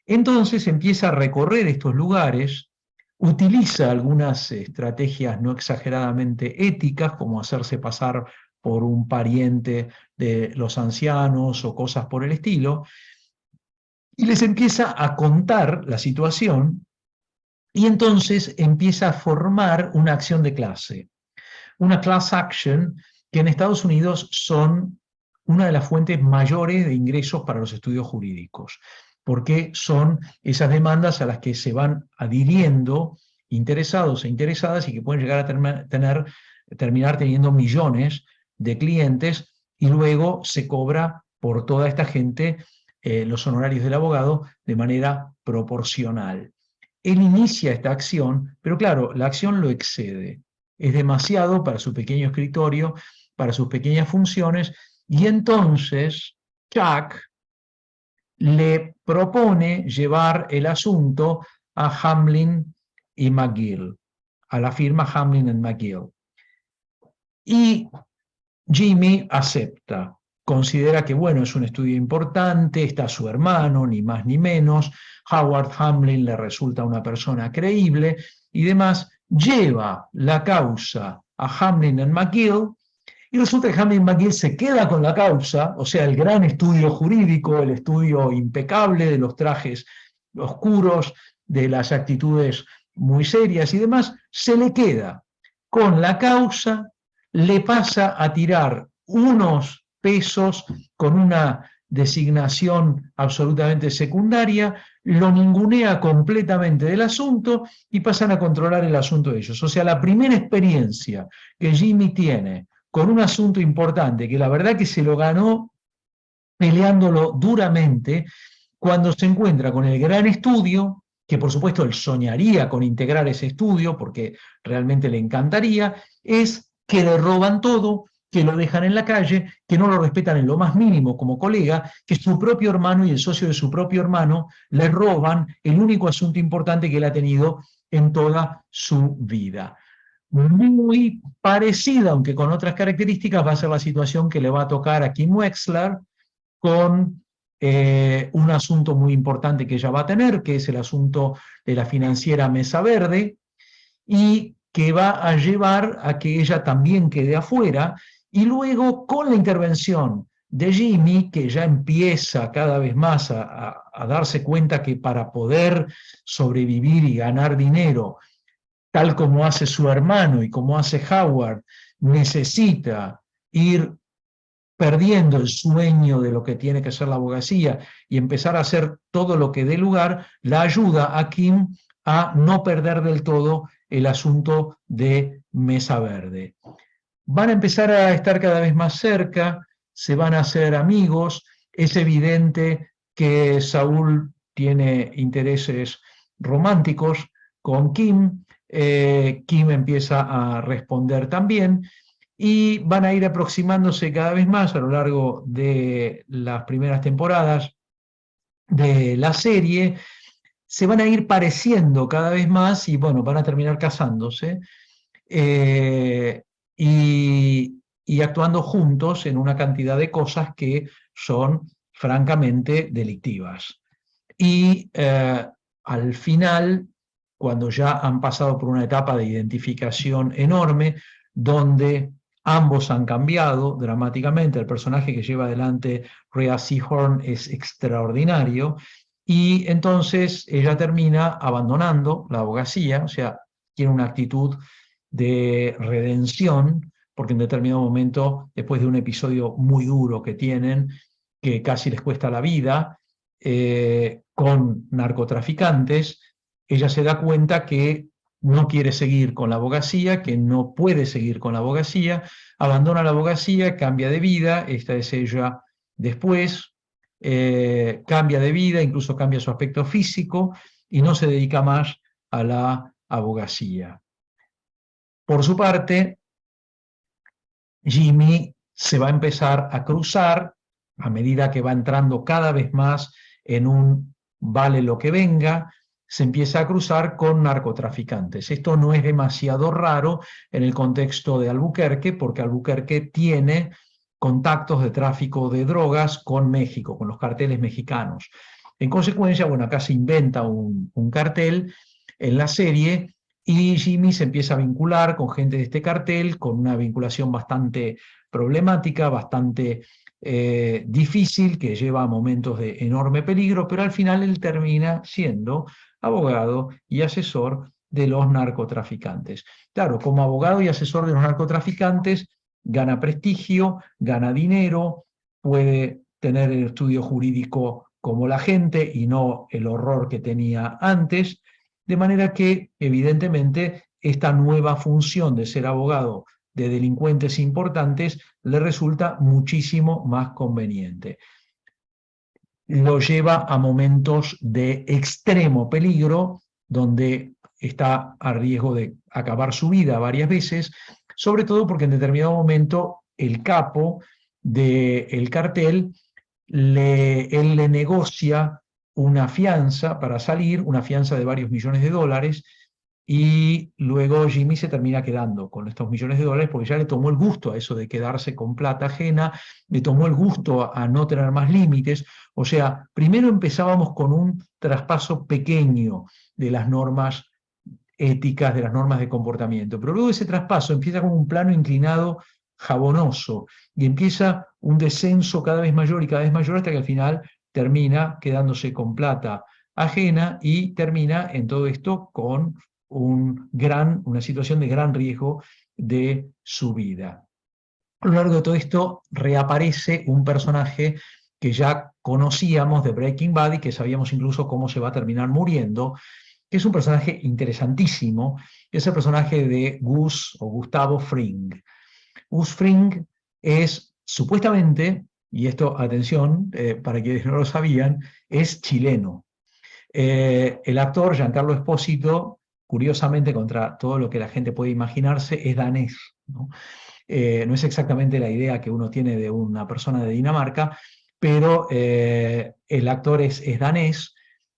Entonces empieza a recorrer estos lugares utiliza algunas estrategias no exageradamente éticas, como hacerse pasar por un pariente de los ancianos o cosas por el estilo, y les empieza a contar la situación y entonces empieza a formar una acción de clase, una class action que en Estados Unidos son una de las fuentes mayores de ingresos para los estudios jurídicos, porque son esas demandas a las que se van adhiriendo interesados e interesadas y que pueden llegar a terminar teniendo millones de clientes y luego se cobra por toda esta gente los honorarios del abogado de manera proporcional. Él inicia esta acción, pero claro, la acción lo excede. Es demasiado para su pequeño escritorio, para sus pequeñas funciones, y entonces Chuck le propone llevar el asunto a Hamlin y McGill, a la firma Hamlin and McGill. Y Jimmy acepta, considera que bueno, es un estudio importante, está su hermano, ni más ni menos, Howard Hamlin le resulta una persona creíble y demás, lleva la causa a Hamlin and McGill y resulta que Hamlin McGill se queda con la causa, o sea, el gran estudio jurídico, el estudio impecable de los trajes oscuros, de las actitudes muy serias y demás, se le queda con la causa, le pasa a tirar unos pesos con una designación absolutamente secundaria, lo ningunea completamente del asunto y pasan a controlar el asunto de ellos. O sea, la primera experiencia que Jimmy tiene con un asunto importante, que la verdad que se lo ganó peleándolo duramente, cuando se encuentra con el gran estudio, que por supuesto él soñaría con integrar ese estudio, porque realmente le encantaría, es que le roban todo, que lo dejan en la calle, que no lo respetan en lo más mínimo como colega, que su propio hermano y el socio de su propio hermano le roban el único asunto importante que él ha tenido en toda su vida. Muy parecida, aunque con otras características, va a ser la situación que le va a tocar a Kim Wexler con un asunto muy importante que ella va a tener, que es el asunto de la financiera Mesa Verde, y que va a llevar a que ella también quede afuera, y luego con la intervención de Jimmy, que ya empieza cada vez más a darse cuenta que para poder sobrevivir y ganar dinero, tal como hace su hermano y como hace Howard, necesita ir perdiendo el sueño de lo que tiene que ser la abogacía y empezar a hacer todo lo que dé lugar, la ayuda a Kim a no perder del todo el asunto de Mesa Verde. Van a empezar a estar cada vez más cerca, se van a hacer amigos, es evidente que Saúl tiene intereses románticos con Kim, Kim empieza a responder también, y van a ir aproximándose cada vez más a lo largo de las primeras temporadas de la serie, se van a ir pareciendo cada vez más y bueno, van a terminar casándose y actuando juntos en una cantidad de cosas que son francamente delictivas. Y al final, cuando ya han pasado por una etapa de identificación enorme, donde ambos han cambiado dramáticamente, el personaje que lleva adelante Rhea Seehorn es extraordinario, y entonces ella termina abandonando la abogacía, o sea, tiene una actitud de redención, porque en determinado momento, después de un episodio muy duro que tienen, que casi les cuesta la vida, con narcotraficantes, ella se da cuenta que no quiere seguir con la abogacía, que no puede seguir con la abogacía, abandona la abogacía, cambia de vida, esta es ella después, cambia de vida, incluso cambia su aspecto físico y no se dedica más a la abogacía. Por su parte, Jimmy se va a empezar a cruzar a medida que va entrando cada vez más en un vale lo que venga, se empieza a cruzar con narcotraficantes. Esto no es demasiado raro en el contexto de Albuquerque, porque Albuquerque tiene contactos de tráfico de drogas con México, con los carteles mexicanos. En consecuencia, bueno, acá se inventa un cartel en la serie Y Jimmy se empieza a vincular con gente de este cartel, con una vinculación bastante problemática, bastante difícil, que lleva a momentos de enorme peligro, pero al final él termina siendo abogado y asesor de los narcotraficantes. Claro, como abogado y asesor de los narcotraficantes, gana prestigio, gana dinero, puede tener el estudio jurídico como la gente y no el horror que tenía antes, de manera que, evidentemente, esta nueva función de ser abogado de delincuentes importantes le resulta muchísimo más conveniente. Lo lleva a momentos de extremo peligro, donde está a riesgo de acabar su vida varias veces, sobre todo porque en determinado momento el capo del cartel él le negocia una fianza para salir, una fianza de varios millones de dólares, y luego Jimmy se termina quedando con estos millones de dólares porque ya le tomó el gusto a eso de quedarse con plata ajena, le tomó el gusto a no tener más límites. O sea, primero empezábamos con un traspaso pequeño de las normas éticas, de las normas de comportamiento, pero luego ese traspaso empieza con un plano inclinado jabonoso y empieza un descenso cada vez mayor y cada vez mayor hasta que al final termina quedándose con plata ajena y termina en todo esto con una situación de gran riesgo de su vida. A lo largo de todo esto reaparece un personaje que ya conocíamos de Breaking Bad y que sabíamos incluso cómo se va a terminar muriendo, que es un personaje interesantísimo, es el personaje de Gus o Gustavo Fring. Gus Fring es supuestamente, y esto, atención, para quienes no lo sabían, es chileno. El actor Giancarlo Espósito, curiosamente, contra todo lo que la gente puede imaginarse, es danés, ¿no? No es exactamente la idea que uno tiene de una persona de Dinamarca, pero el actor es danés,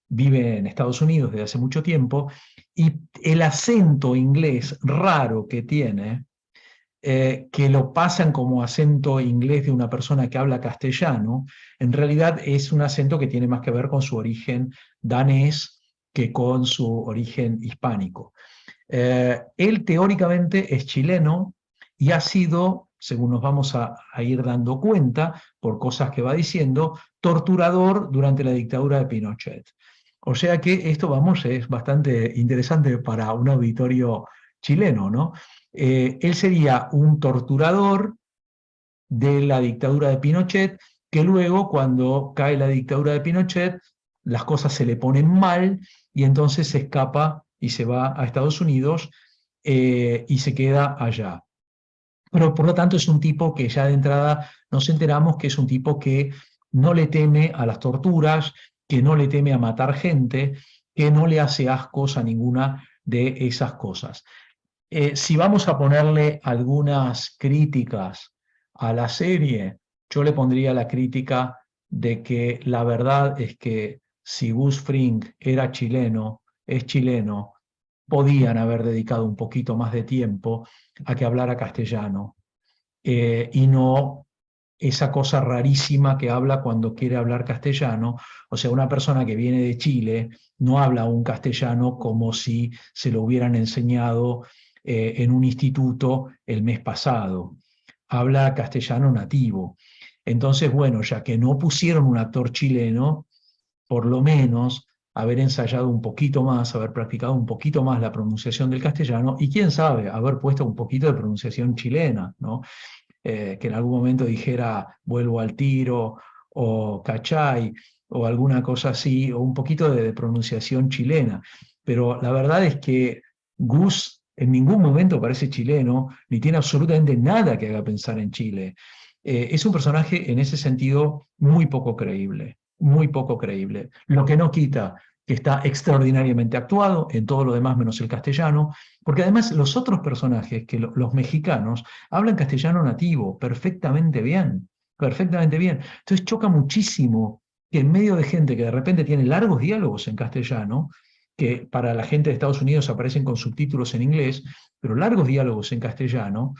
vive en Estados Unidos desde hace mucho tiempo, y el acento inglés raro que tiene, que lo pasan como acento inglés de una persona que habla castellano, en realidad es un acento que tiene más que ver con su origen danés que con su origen hispánico. Él teóricamente es chileno y ha sido, según nos vamos a ir dando cuenta por cosas que va diciendo, torturador durante la dictadura de Pinochet. O sea que esto, vamos, es bastante interesante para un auditorio chileno, ¿no? Él sería un torturador de la dictadura de Pinochet, que luego, cuando cae la dictadura de Pinochet, las cosas se le ponen mal y entonces se escapa y se va a Estados Unidos y se queda allá. Pero por lo tanto es un tipo que ya de entrada nos enteramos que es un tipo que no le teme a las torturas, que no le teme a matar gente, que no le hace ascos a ninguna de esas cosas. Si vamos a ponerle algunas críticas a la serie, yo le pondría la crítica de que la verdad es que si Gus Fring era chileno, es chileno, podían haber dedicado un poquito más de tiempo a que hablara castellano y no esa cosa rarísima que habla cuando quiere hablar castellano. O sea, una persona que viene de Chile no habla un castellano como si se lo hubieran enseñado en un instituto el mes pasado. Habla castellano nativo. Entonces, bueno, ya que no pusieron un actor chileno, por lo menos haber ensayado un poquito más, haber practicado un poquito más la pronunciación del castellano y quién sabe, haber puesto un poquito de pronunciación chilena, ¿no? Que en algún momento dijera vuelvo al tiro o cachai o alguna cosa así, o un poquito de pronunciación chilena. Pero la verdad es que Gus en ningún momento parece chileno, ni tiene absolutamente nada que haga pensar en Chile. Es un personaje en ese sentido muy poco creíble, muy poco creíble. Lo que no quita que está extraordinariamente actuado en todo lo demás menos el castellano, porque además los otros personajes, que los mexicanos, hablan castellano nativo perfectamente bien, perfectamente bien. Entonces choca muchísimo que en medio de gente que de repente tiene largos diálogos en castellano, que para la gente de Estados Unidos aparecen con subtítulos en inglés, pero largos diálogos en castellano,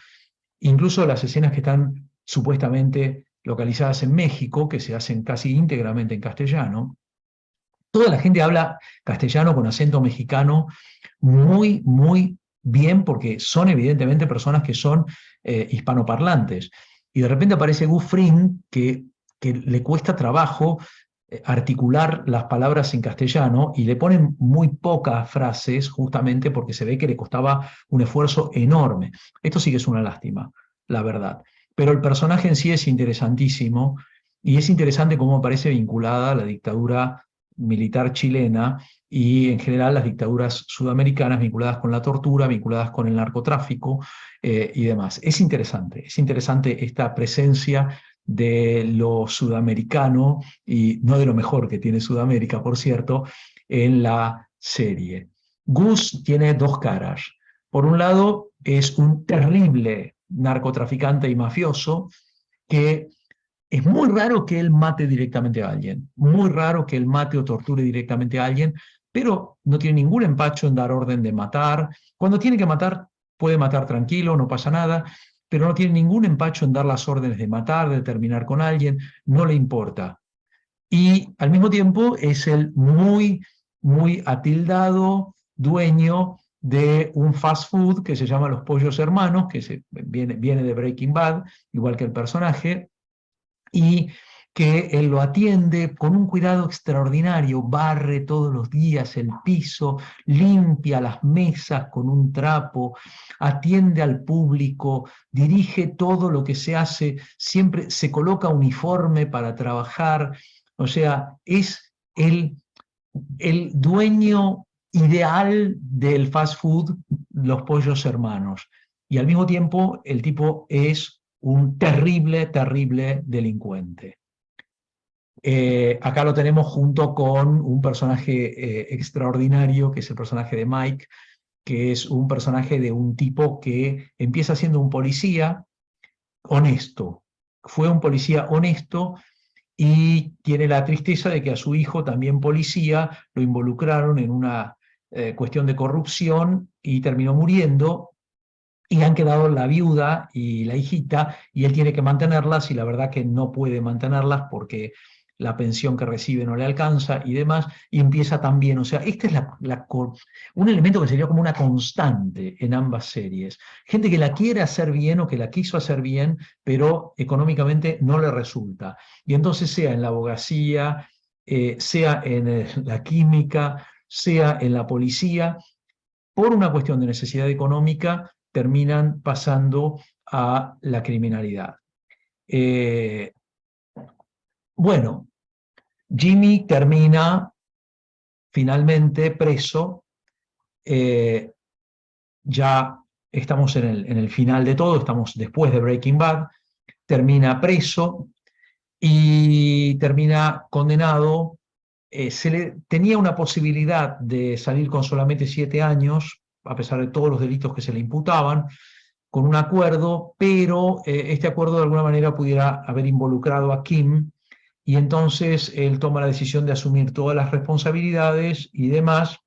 incluso las escenas que están supuestamente localizadas en México, que se hacen casi íntegramente en castellano, Toda la gente habla castellano con acento mexicano muy, muy bien, porque son evidentemente personas que son hispanoparlantes. Y de repente aparece Gus Fring, que le cuesta trabajo articular las palabras en castellano y le ponen muy pocas frases justamente porque se ve que le costaba un esfuerzo enorme. Esto sí que es una lástima, la verdad. Pero el personaje en sí es interesantísimo y es interesante cómo aparece vinculada a la dictadura militar chilena y en general las dictaduras sudamericanas vinculadas con la tortura, vinculadas con el narcotráfico y demás. Es interesante esta presencia de lo sudamericano y no de lo mejor que tiene Sudamérica, por cierto, en la serie. Gus tiene dos caras. Por un lado, es un terrible narcotraficante y mafioso que es muy raro que él mate directamente a alguien, muy raro que él mate o torture directamente a alguien, pero no tiene ningún empacho en dar orden de matar. Cuando tiene que matar, puede matar tranquilo, no pasa nada, pero no tiene ningún empacho en dar las órdenes de matar, de terminar con alguien, no le importa. Y al mismo tiempo es el muy, muy atildado dueño de un fast food que se llama Los Pollos Hermanos, que viene de Breaking Bad, igual que el personaje, y que él lo atiende con un cuidado extraordinario, barre todos los días el piso, limpia las mesas con un trapo, atiende al público, dirige todo lo que se hace, siempre se coloca uniforme para trabajar, o sea, es el dueño ideal del fast food, Los Pollos Hermanos. Y al mismo tiempo el tipo es un terrible, terrible delincuente. Acá lo tenemos junto con un personaje extraordinario, que es el personaje de Mike, que es un personaje de un tipo que empieza siendo un policía honesto. Fue un policía honesto y tiene la tristeza de que a su hijo, también policía, lo involucraron en una cuestión de corrupción y terminó muriendo, y han quedado la viuda y la hijita, y él tiene que mantenerlas, y la verdad que no puede mantenerlas porque la pensión que recibe no le alcanza y demás, y empieza también, o sea, este es un elemento que sería como una constante en ambas series. Gente que la quiere hacer bien o que la quiso hacer bien, pero económicamente no le resulta. Y entonces sea en la abogacía, sea en la química, sea en la policía, por una cuestión de necesidad económica, terminan pasando a la criminalidad. Eh, bueno, Jimmy termina finalmente preso, eh, ya estamos en el final de todo, estamos después de Breaking Bad, termina preso y termina condenado. Tenía una posibilidad de salir con solamente 7 años, a pesar de todos los delitos que se le imputaban, con un acuerdo, pero este acuerdo de alguna manera pudiera haber involucrado a Kim, y entonces él toma la decisión de asumir todas las responsabilidades y demás,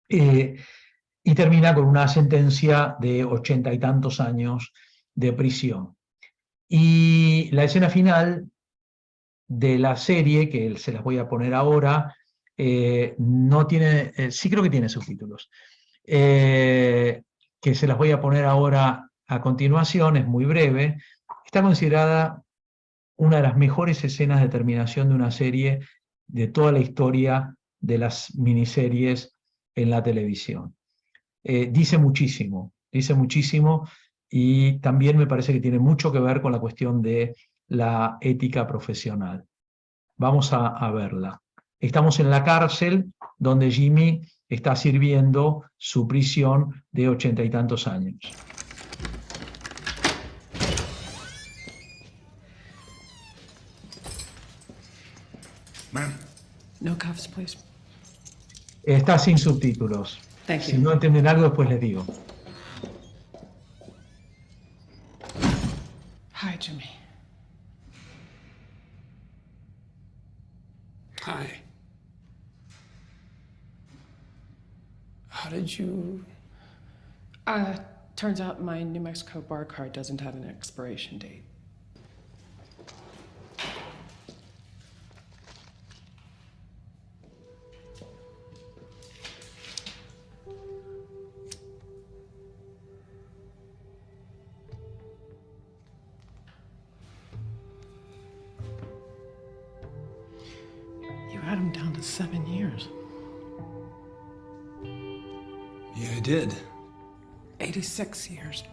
eh, y termina con una sentencia de 80 y tantos años de prisión. Y la escena final de la serie, que se las voy a poner ahora, no tiene, sí creo que tiene subtítulos, que se las voy a poner ahora a continuación, es muy breve. Está considerada una de las mejores escenas de terminación de una serie de toda la historia de las miniseries en la televisión. Dice muchísimo, y también me parece que tiene mucho que ver con la cuestión de la ética profesional. Vamos a verla. Estamos en la cárcel donde Jimmy está sirviendo su prisión de 80 y tantos años. Ma'am. No cuffs, please. Está sin subtítulos. Thank you. Si no entienden algo, después les digo. Hi, Jimmy. Hi. How did you... Turns out my New Mexico bar card doesn't have an expiration date. 7 years. Yeah, I did. 86 years.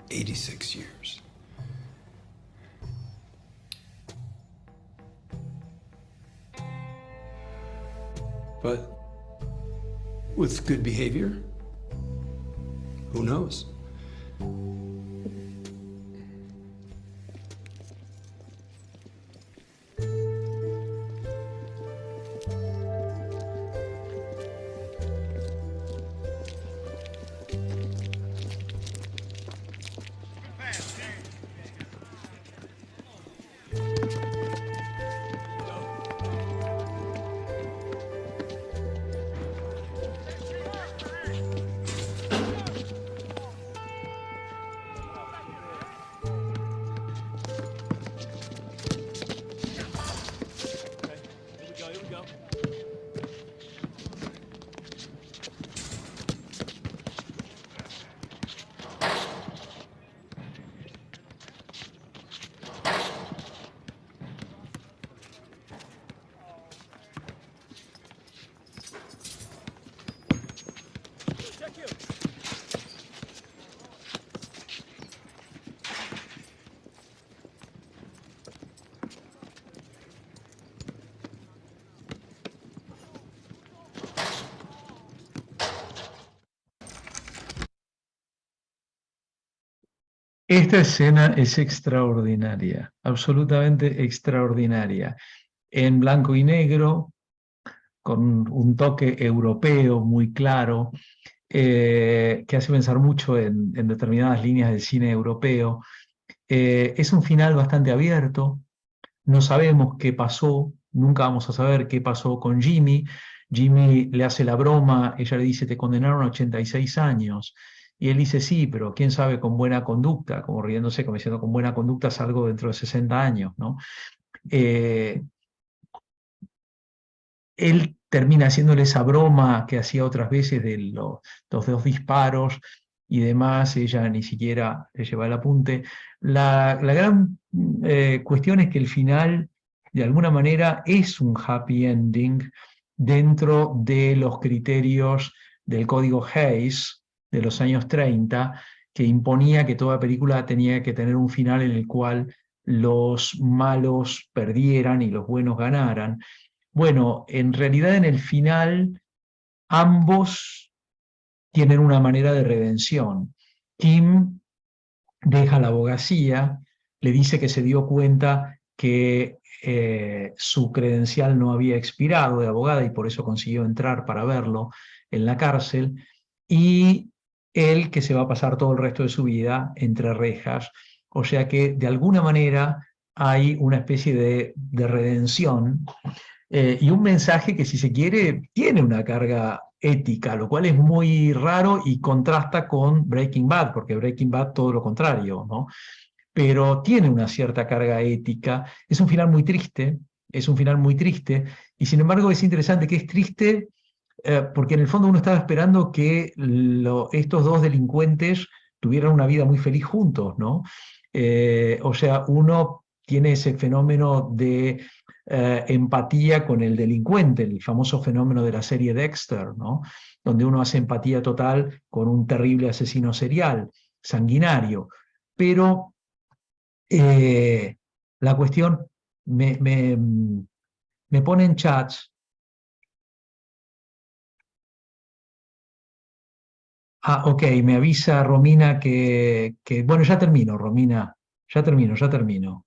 86 years. But with good behavior, who knows? Esta escena es extraordinaria, absolutamente extraordinaria. En blanco y negro, con un toque europeo muy claro, que hace pensar mucho en determinadas líneas del cine europeo. Es un final bastante abierto, no sabemos qué pasó, nunca vamos a saber qué pasó con Jimmy. Jimmy le hace la broma, ella le dice, te condenaron a 86 años. Y él dice, sí, pero quién sabe con buena conducta, como riéndose, como diciendo, con buena conducta salgo dentro de 60 años, ¿no? Él termina haciéndole esa broma que hacía otras veces de los 2 disparos y demás, ella ni siquiera le lleva el apunte. La gran cuestión es que el final, de alguna manera, es un happy ending dentro de los criterios del código Hays de los años 30, que imponía que toda película tenía que tener un final en el cual los malos perdieran y los buenos ganaran. Bueno, en realidad en el final ambos tienen una manera de redención. Kim deja la abogacía, le dice que se dio cuenta que su credencial no había expirado de abogada y por eso consiguió entrar para verlo en la cárcel, y él que se va a pasar todo el resto de su vida entre rejas. O sea que de alguna manera hay una especie de redención y un mensaje que, si se quiere, tiene una carga ética, lo cual es muy raro y contrasta con Breaking Bad, porque Breaking Bad todo lo contrario, ¿no? Pero tiene una cierta carga ética. Es un final muy triste, es un final muy triste, y sin embargo es interesante que es triste porque en el fondo uno estaba esperando que estos dos delincuentes tuvieran una vida muy feliz juntos, ¿no? O sea, uno tiene ese fenómeno de empatía con el delincuente, el famoso fenómeno de la serie Dexter, ¿no? Donde uno hace empatía total con un terrible asesino serial, sanguinario. Pero la cuestión me pone en chats. Ah, ok, me avisa Romina bueno, ya termino, Romina, ya termino.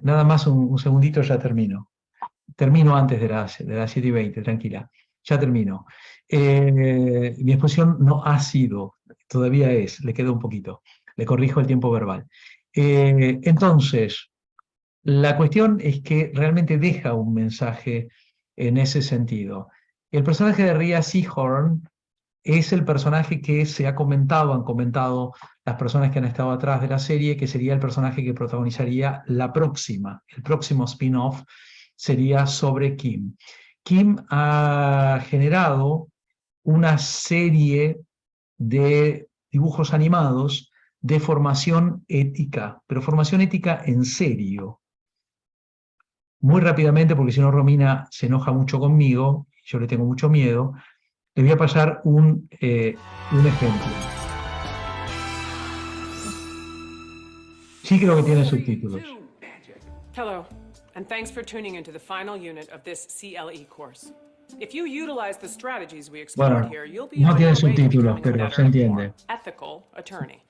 Nada más un segundito, ya termino. Termino antes de las 7:20, tranquila. Ya termino. Mi exposición no ha sido, todavía es, le queda un poquito. Le corrijo el tiempo verbal. Entonces, la cuestión es que realmente deja un mensaje en ese sentido. El personaje de Rhea Seehorn es el personaje que han comentado las personas que han estado atrás de la serie, que sería el personaje que protagonizaría el próximo spin-off sería sobre Kim. Kim ha generado una serie de dibujos animados de formación ética, pero formación ética en serio. Muy rápidamente, porque si no Romina se enoja mucho conmigo, yo le tengo mucho miedo, le voy a pasar un ejemplo. Sí creo que tiene subtítulos. Hello, and thanks for tuning into the final unit of this CLE course. If you utilize the strategies we explored Bueno, here, you'll be no on tiene your way to subtítulos, becoming a pero se better, entiende. more ethical attorney.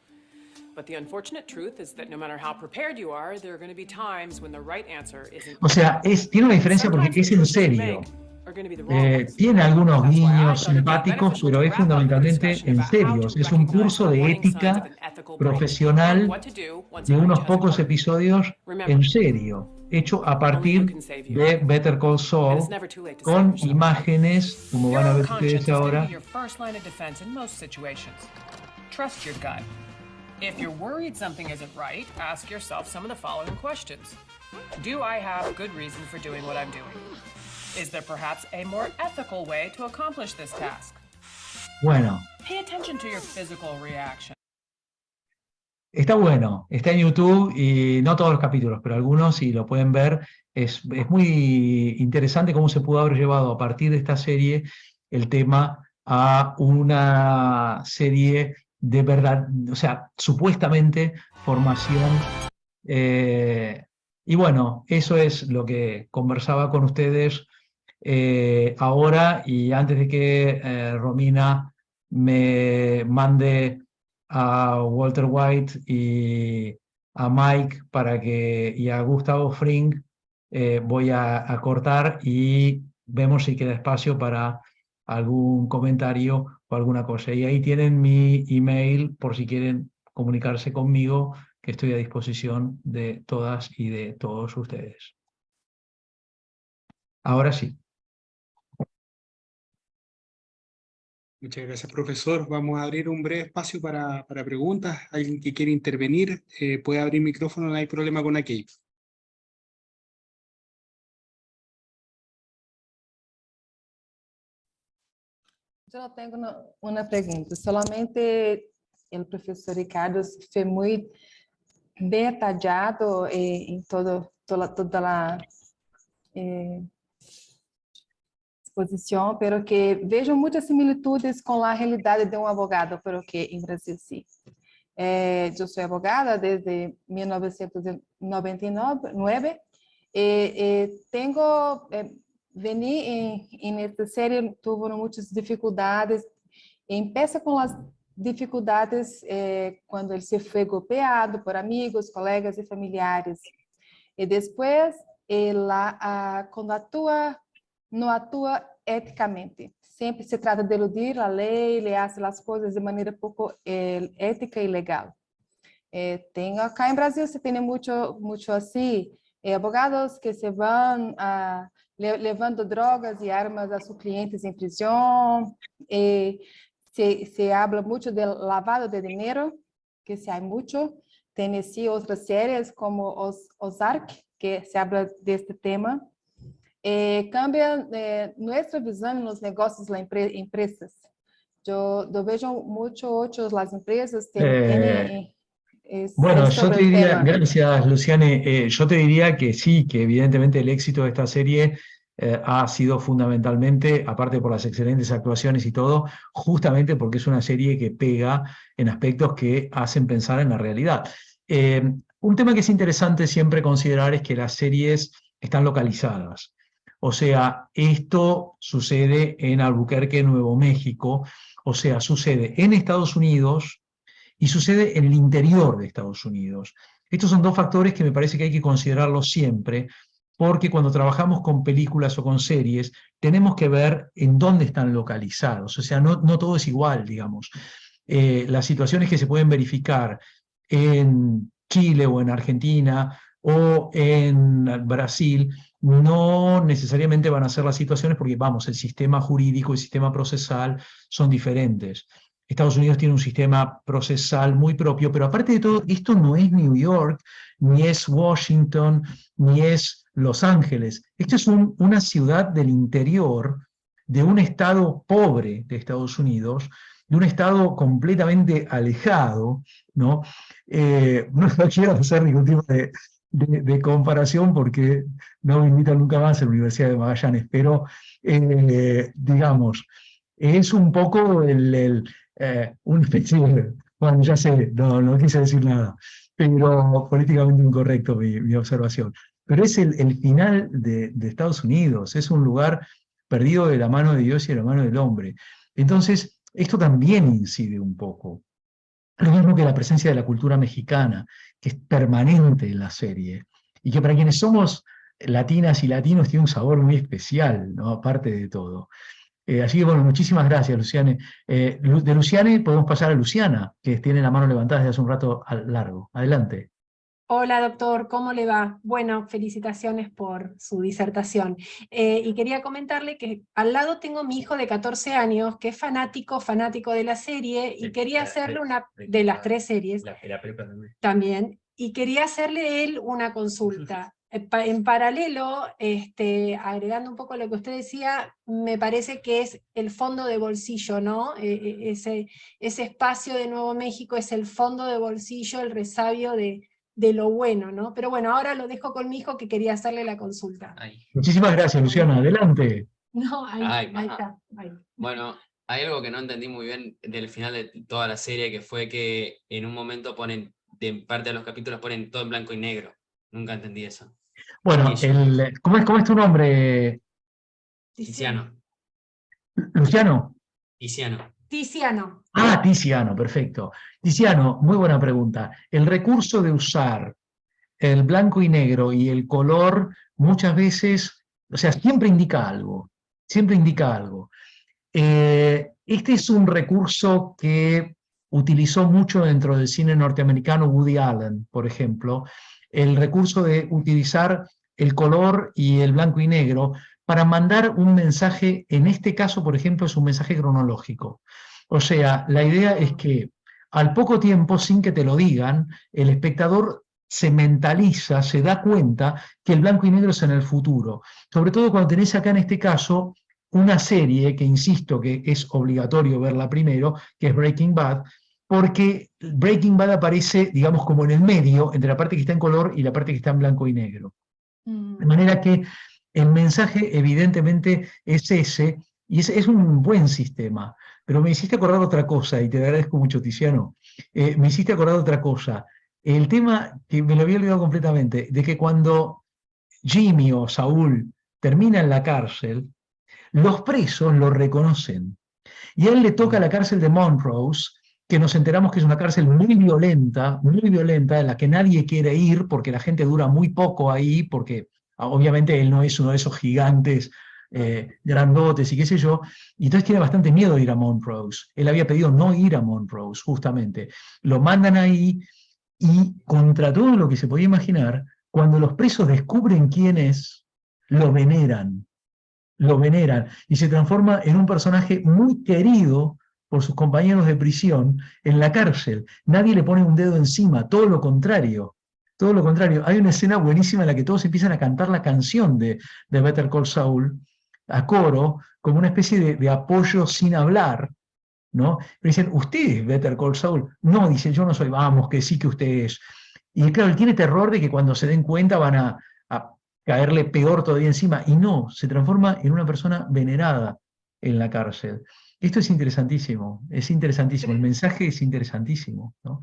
But the unfortunate truth is that no matter how prepared you are, there are going to be times when the right answer isn't. O sea, tiene una diferencia porque Sometimes es the en choices you serio. make are going to be the wrong ones. Tiene algunos That's why I guiños thought it'd be simpáticos, beneficial pero to es wrap up the fundamentalmente discussion en about how serio. to Es un recognize curso the de warning signs of ética an ethical break and profesional what to do once de a breach unos has pocos occurred. episodios Remember, en serio, hecho a only you partir can save you. de Better Call And Saul, it's never too late to save con yourself. imágenes, como van a Your ver conscience ustedes is going to ahora. be your first line of defense in most situations. Trust your gut. If you're worried something isn't right, ask yourself some of the following questions. Do I have good reason for doing what I'm doing? Is there perhaps a more ethical way to accomplish this task? Bueno, Pay attention to your physical reaction. está bueno, está en YouTube y no todos los capítulos, pero algunos, y lo pueden ver. Es muy interesante cómo se pudo haber llevado a partir de esta serie el tema a una serie de verdad, o sea, supuestamente formación. Y bueno, eso es lo que conversaba con ustedes ahora, y antes de que Romina me mande a Walter White y a Mike y a Gustavo Fring, voy a cortar y vemos si queda espacio para algún comentario o alguna cosa. Y ahí tienen mi email por si quieren comunicarse conmigo, que estoy a disposición de todas y de todos ustedes. Ahora sí. Muchas gracias, profesor. Vamos a abrir un breve espacio para preguntas. Alguien que quiere intervenir puede abrir micrófono, no hay problema con aquello. Eu não tenho uma pergunta, solamente o professor Ricardo foi muito detalhado em toda a exposição, pero que vejo muitas similitudes com a realidade de um advogado, pero que em Brasil sim. Eu sou advogada desde 1999 e tenho vení nesta série, tuve muitas dificuldades. Empieza com as dificuldades quando ele se foi golpeado por amigos, colegas e familiares. E depois, quando não atua eticamente. Sempre se trata de eludir a lei, ele faz as coisas de maneira pouco ética e legal. Tem acá em Brasil, se tem muito assim, advogados que se vão levando drogas e armas a seus clientes em prisão. Se habla muito de lavado de dinheiro, que se há muito. Tem outras séries como Ozark, que se habla deste tema. Cambia nossa visão nos negócios das empresas. Eu vejo muito outros as empresas têm Bueno, yo te diría, gracias Luciane, yo te diría que sí, que evidentemente el éxito de esta serie ha sido fundamentalmente, aparte por las excelentes actuaciones y todo, justamente porque es una serie que pega en aspectos que hacen pensar en la realidad. Un tema que es interesante siempre considerar es que las series están localizadas. O sea, esto sucede en Albuquerque, Nuevo México, o sea, sucede en Estados Unidos y sucede en el interior de Estados Unidos. Estos son dos factores que me parece que hay que considerarlos siempre, porque cuando trabajamos con películas o con series, tenemos que ver en dónde están localizados. O sea, no todo es igual, digamos. Las situaciones que se pueden verificar en Chile o en Argentina o en Brasil no necesariamente van a ser las situaciones porque, vamos, el sistema jurídico y el sistema procesal son diferentes. Estados Unidos tiene un sistema procesal muy propio, pero aparte de todo, esto no es New York, ni es Washington, ni es Los Ángeles. Esto es una ciudad del interior de un estado pobre de Estados Unidos, de un estado completamente alejado, ¿no? No quiero hacer ningún tipo de comparación porque no me invitan nunca más a la Universidad de Magallanes, pero digamos, es un poco una especie de, bueno, ya sé, no quise decir nada, pero políticamente incorrecto mi observación. Pero es el final de Estados Unidos, es un lugar perdido de la mano de Dios y de la mano del hombre. Entonces, esto también incide un poco. Lo mismo que la presencia de la cultura mexicana, que es permanente en la serie, y que para quienes somos latinas y latinos tiene un sabor muy especial, ¿no? Aparte de todo. Así que bueno, muchísimas gracias, Luciane. De Luciane podemos pasar a Luciana, que tiene la mano levantada desde hace un rato largo. Adelante. Hola doctor, ¿cómo le va? Bueno, felicitaciones por su disertación. Y quería comentarle que al lado tengo mi hijo de 14 años, que es fanático de la serie, y quería hacerle una, de las 3 series, también, y quería hacerle él una consulta. En paralelo, agregando un poco lo que usted decía, me parece que es el fondo de bolsillo, ¿no? Ese espacio de Nuevo México es el fondo de bolsillo, el resabio de lo bueno, ¿no? Pero bueno, ahora lo dejo con mi hijo que quería hacerle la consulta. Ay. Muchísimas gracias, Luciana. Adelante. No, ahí Ay, está. Ahí. Bueno, hay algo que no entendí muy bien del final de toda la serie, que fue que en un momento ponen, de parte de los capítulos ponen todo en blanco y negro. Nunca entendí eso. Bueno, ¿cómo es tu nombre, Tiziano. Luciano? Tiziano. Tiziano. Ah, Tiziano, perfecto. Tiziano, muy buena pregunta. El recurso de usar el blanco y negro y el color muchas veces, o sea, siempre indica algo, siempre indica algo. Este es un recurso que utilizó mucho dentro del cine norteamericano Woody Allen, por ejemplo, el recurso de utilizar el color y el blanco y negro para mandar un mensaje, en este caso, por ejemplo, es un mensaje cronológico. O sea, la idea es que al poco tiempo, sin que te lo digan, el espectador se mentaliza, se da cuenta que el blanco y negro es en el futuro. Sobre todo cuando tenés acá en este caso una serie que insisto que es obligatorio verla primero, que es Breaking Bad, porque Breaking Bad aparece, digamos, como en el medio, entre la parte que está en color y la parte que está en blanco y negro. De manera que el mensaje evidentemente es ese, y es un buen sistema. Pero me hiciste acordar otra cosa, y te agradezco mucho, Tiziano. Me hiciste acordar otra cosa. El tema que me lo había olvidado completamente, de que cuando Jimmy o Saúl termina en la cárcel, los presos lo reconocen. Y a él le toca la cárcel de Montrose, que nos enteramos que es una cárcel muy violenta, en la que nadie quiere ir porque la gente dura muy poco ahí, porque obviamente él no es uno de esos gigantes grandotes y qué sé yo, y entonces tiene bastante miedo de ir a Montrose. Él había pedido no ir a Montrose, justamente. Lo mandan ahí y contra todo lo que se podía imaginar, cuando los presos descubren quién es, lo veneran y se transforma en un personaje muy querido por sus compañeros de prisión en la cárcel. Nadie le pone un dedo encima, todo lo contrario. Todo lo contrario. Hay una escena buenísima en la que todos empiezan a cantar la canción de Better Call Saul a coro, como una especie de apoyo sin hablar, ¿no? Pero dicen, ¿usted es Better Call Saul? No, dice, yo no soy, vamos, que sí que usted es. Y claro, él tiene terror de que cuando se den cuenta van a caerle peor todavía encima, y no, se transforma en una persona venerada en la cárcel. Esto es interesantísimo, el mensaje es interesantísimo, ¿no?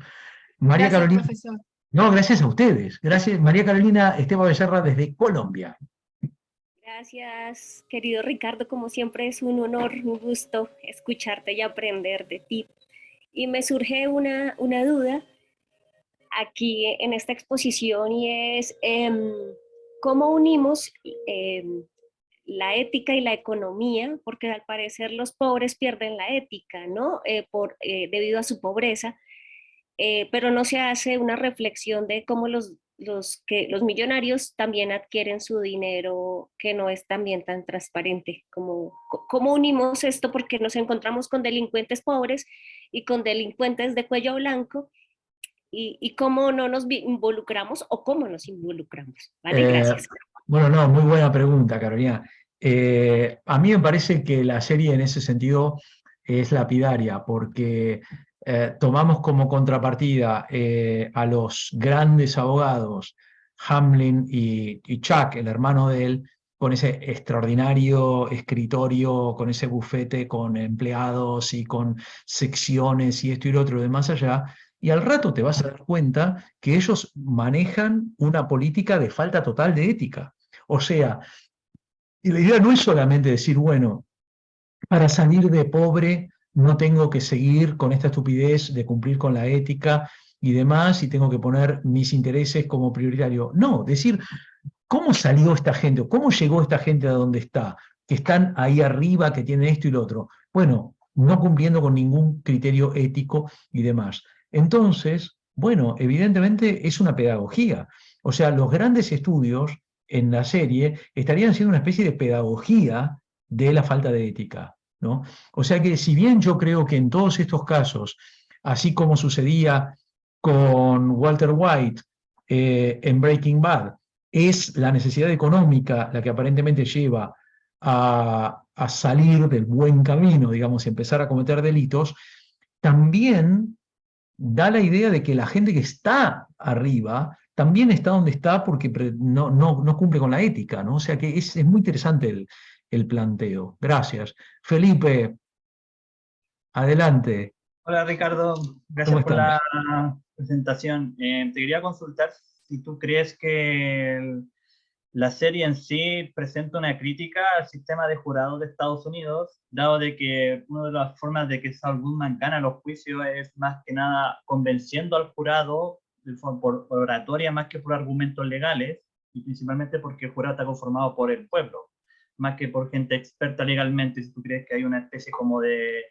María Gracias, Carolina, profesor. no, gracias a ustedes, gracias María Carolina Esteban Becerra desde Colombia. Gracias, querido Ricardo, como siempre es un honor, un gusto escucharte y aprender de ti. Y me surge una duda aquí en esta exposición, y es cómo unimos la ética y la economía, porque al parecer los pobres pierden la ética, ¿no? Debido a su pobreza, pero no se hace una reflexión de cómo los millonarios también adquieren su dinero, que no es también tan transparente. ¿Cómo unimos esto? Porque nos encontramos con delincuentes pobres y con delincuentes de cuello blanco, y cómo no nos involucramos o cómo nos involucramos. Vale, gracias. Bueno, no, muy buena pregunta, Carolina. A mí me parece que la serie en ese sentido es lapidaria, porque tomamos como contrapartida a los grandes abogados, Hamlin y Chuck, el hermano de él, con ese extraordinario escritorio, con ese bufete, con empleados y con secciones y esto y lo otro de más allá, y al rato te vas a dar cuenta que ellos manejan una política de falta total de ética. O sea, y la idea no es solamente decir, bueno, para salir de pobre no tengo que seguir con esta estupidez de cumplir con la ética y demás, y tengo que poner mis intereses como prioritario. No, decir, ¿cómo salió esta gente? ¿O cómo llegó esta gente a donde está? Que están ahí arriba, que tienen esto y lo otro. Bueno, no cumpliendo con ningún criterio ético y demás. Entonces, bueno, evidentemente es una pedagogía. O sea, los grandes estudios en la serie estarían siendo una especie de pedagogía de la falta de ética, ¿no? O sea que si bien yo creo que en todos estos casos, así como sucedía con Walter White en Breaking Bad, es la necesidad económica la que aparentemente lleva a salir del buen camino, digamos, y empezar a cometer delitos, también da la idea de que la gente que está arriba también está donde está porque no cumple con la ética, ¿no? O sea que es muy interesante el planteo. Gracias. Felipe, adelante. Hola Ricardo, ¿Cómo gracias por estamos? la presentación. Te quería consultar si tú crees que la serie en sí presenta una crítica al sistema de jurados de Estados Unidos, dado de que una de las formas de que Saul Goodman gana los juicios es más que nada convenciendo al jurado por oratoria más que por argumentos legales, y principalmente porque el jurado está conformado por el pueblo, más que por gente experta legalmente. Si tú crees que hay una especie como de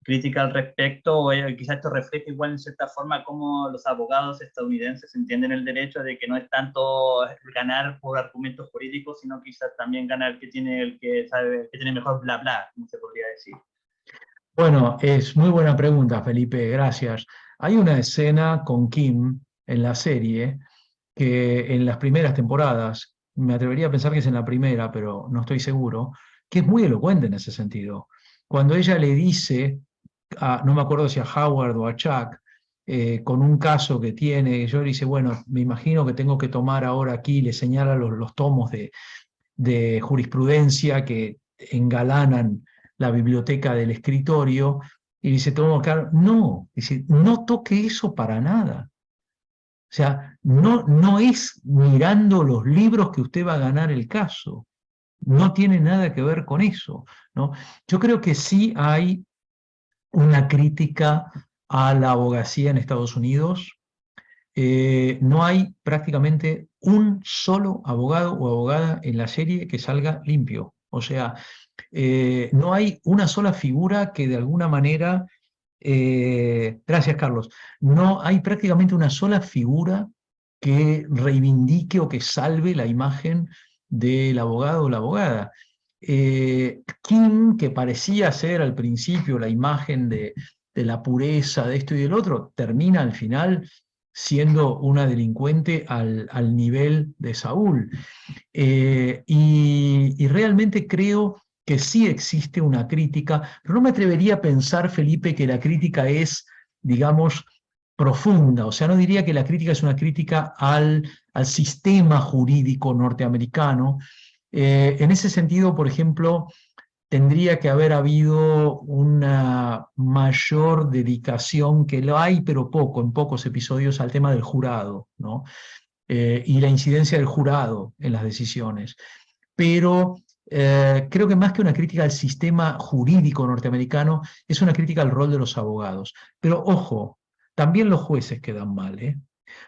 crítica al respecto, o quizás esto refleja igual en cierta forma cómo los abogados estadounidenses entienden el derecho, de que no es tanto ganar por argumentos jurídicos, sino quizás también ganar el que sabe, el que tiene mejor bla bla, como se podría decir. Bueno, es muy buena pregunta, Felipe, gracias. Hay una escena con Kim en la serie que en las primeras temporadas, me atrevería a pensar que es en la primera, pero no estoy seguro, que es muy elocuente en ese sentido. Cuando ella le dice, no me acuerdo si a Howard o a Chuck, con un caso que tiene, yo le dice, bueno, me imagino que tengo que tomar ahora aquí, le señala los tomos de jurisprudencia que engalanan la biblioteca del escritorio, y dice, no, dice, no toque eso para nada. O sea, no es mirando los libros que usted va a ganar el caso. No tiene nada que ver con eso, ¿no? Yo creo que sí hay una crítica a la abogacía en Estados Unidos. No hay prácticamente un solo abogado o abogada en la serie que salga limpio. O sea, no hay una sola figura que de alguna manera... gracias, Carlos. No hay prácticamente una sola figura que reivindique o que salve la imagen del abogado o la abogada. Kim, que parecía ser al principio la imagen de la pureza de esto y del otro, termina al final siendo una delincuente al nivel de Saúl. Y realmente creo que sí existe una crítica, pero no me atrevería a pensar, Felipe, que la crítica es, digamos, profunda. O sea, no diría que la crítica es una crítica al sistema jurídico norteamericano. En ese sentido, por ejemplo, tendría que haber habido una mayor dedicación, que lo hay, pero poco, en pocos episodios, al tema del jurado, ¿no? Y la incidencia del jurado en las decisiones. Pero creo que más que una crítica al sistema jurídico norteamericano, es una crítica al rol de los abogados. Pero ojo, también los jueces quedan mal, ¿eh?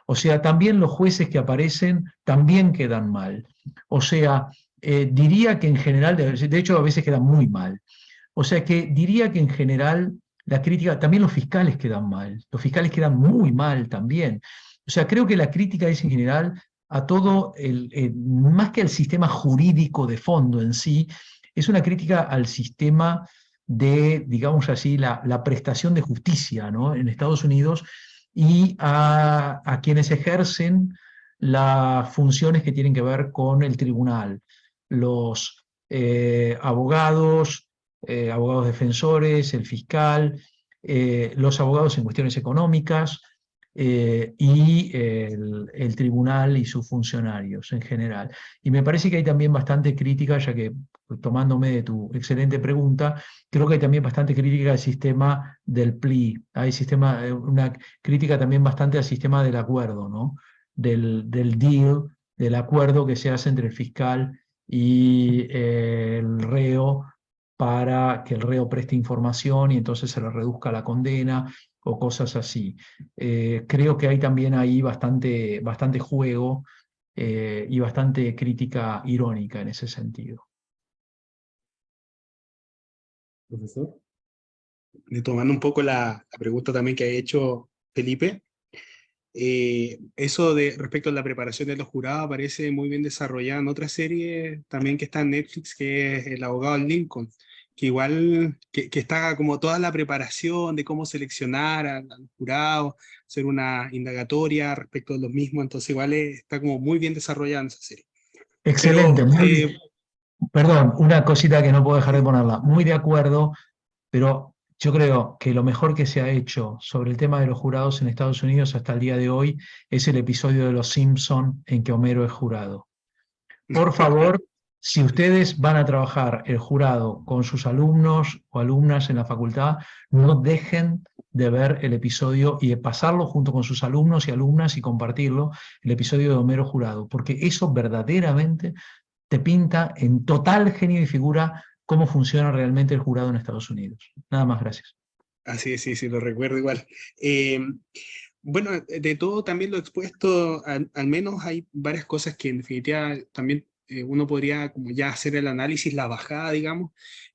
O sea, también los jueces que aparecen también quedan mal. O sea, diría que en general, de hecho a veces quedan muy mal. O sea que diría que en general la crítica, también los fiscales quedan mal. Los fiscales quedan muy mal también. O sea, creo que la crítica es en general a todo, más que al sistema jurídico de fondo en sí, es una crítica al sistema de, digamos así, la prestación de justicia, ¿no? En Estados Unidos, y a quienes ejercen las funciones que tienen que ver con el tribunal, los abogados, abogados defensores, el fiscal, los abogados en cuestiones económicas y el tribunal y sus funcionarios en general. Y me parece que hay también bastante crítica, ya que tomándome de tu excelente pregunta, creo que hay también bastante crítica al sistema del plea, hay una crítica también bastante al sistema del acuerdo, ¿no? Del deal, del acuerdo que se hace entre el fiscal y el reo, para que el reo preste información y entonces se le reduzca la condena o cosas así. Creo que hay también ahí bastante juego y bastante crítica irónica en ese sentido. Profesor, tomando un poco la pregunta también que ha hecho Felipe, eso de respecto a la preparación de los jurados aparece muy bien desarrollado en otra serie también que está en Netflix, que es El abogado Lincoln, que igual que está como toda la preparación de cómo seleccionar a los jurados, hacer una indagatoria respecto de los mismos, entonces igual está como muy bien desarrollada en esa serie. Excelente, Pero, perdón, una cosita que no puedo dejar de ponerla, muy de acuerdo, pero yo creo que lo mejor que se ha hecho sobre el tema de los jurados en Estados Unidos hasta el día de hoy es el episodio de Los Simpson en que Homero es jurado. Por favor, si ustedes van a trabajar el jurado con sus alumnos o alumnas en la facultad, no dejen de ver el episodio y de pasarlo junto con sus alumnos y alumnas y compartirlo, el episodio de Homero jurado, porque eso verdaderamente te pinta en total genio y figura cómo funciona realmente el jurado en Estados Unidos. Nada más, gracias. así es, sí, lo recuerdo igual. Bueno, de todo también lo expuesto, al menos hay varias cosas que en definitiva también uno podría como ya hacer el análisis, la bajada, digamos,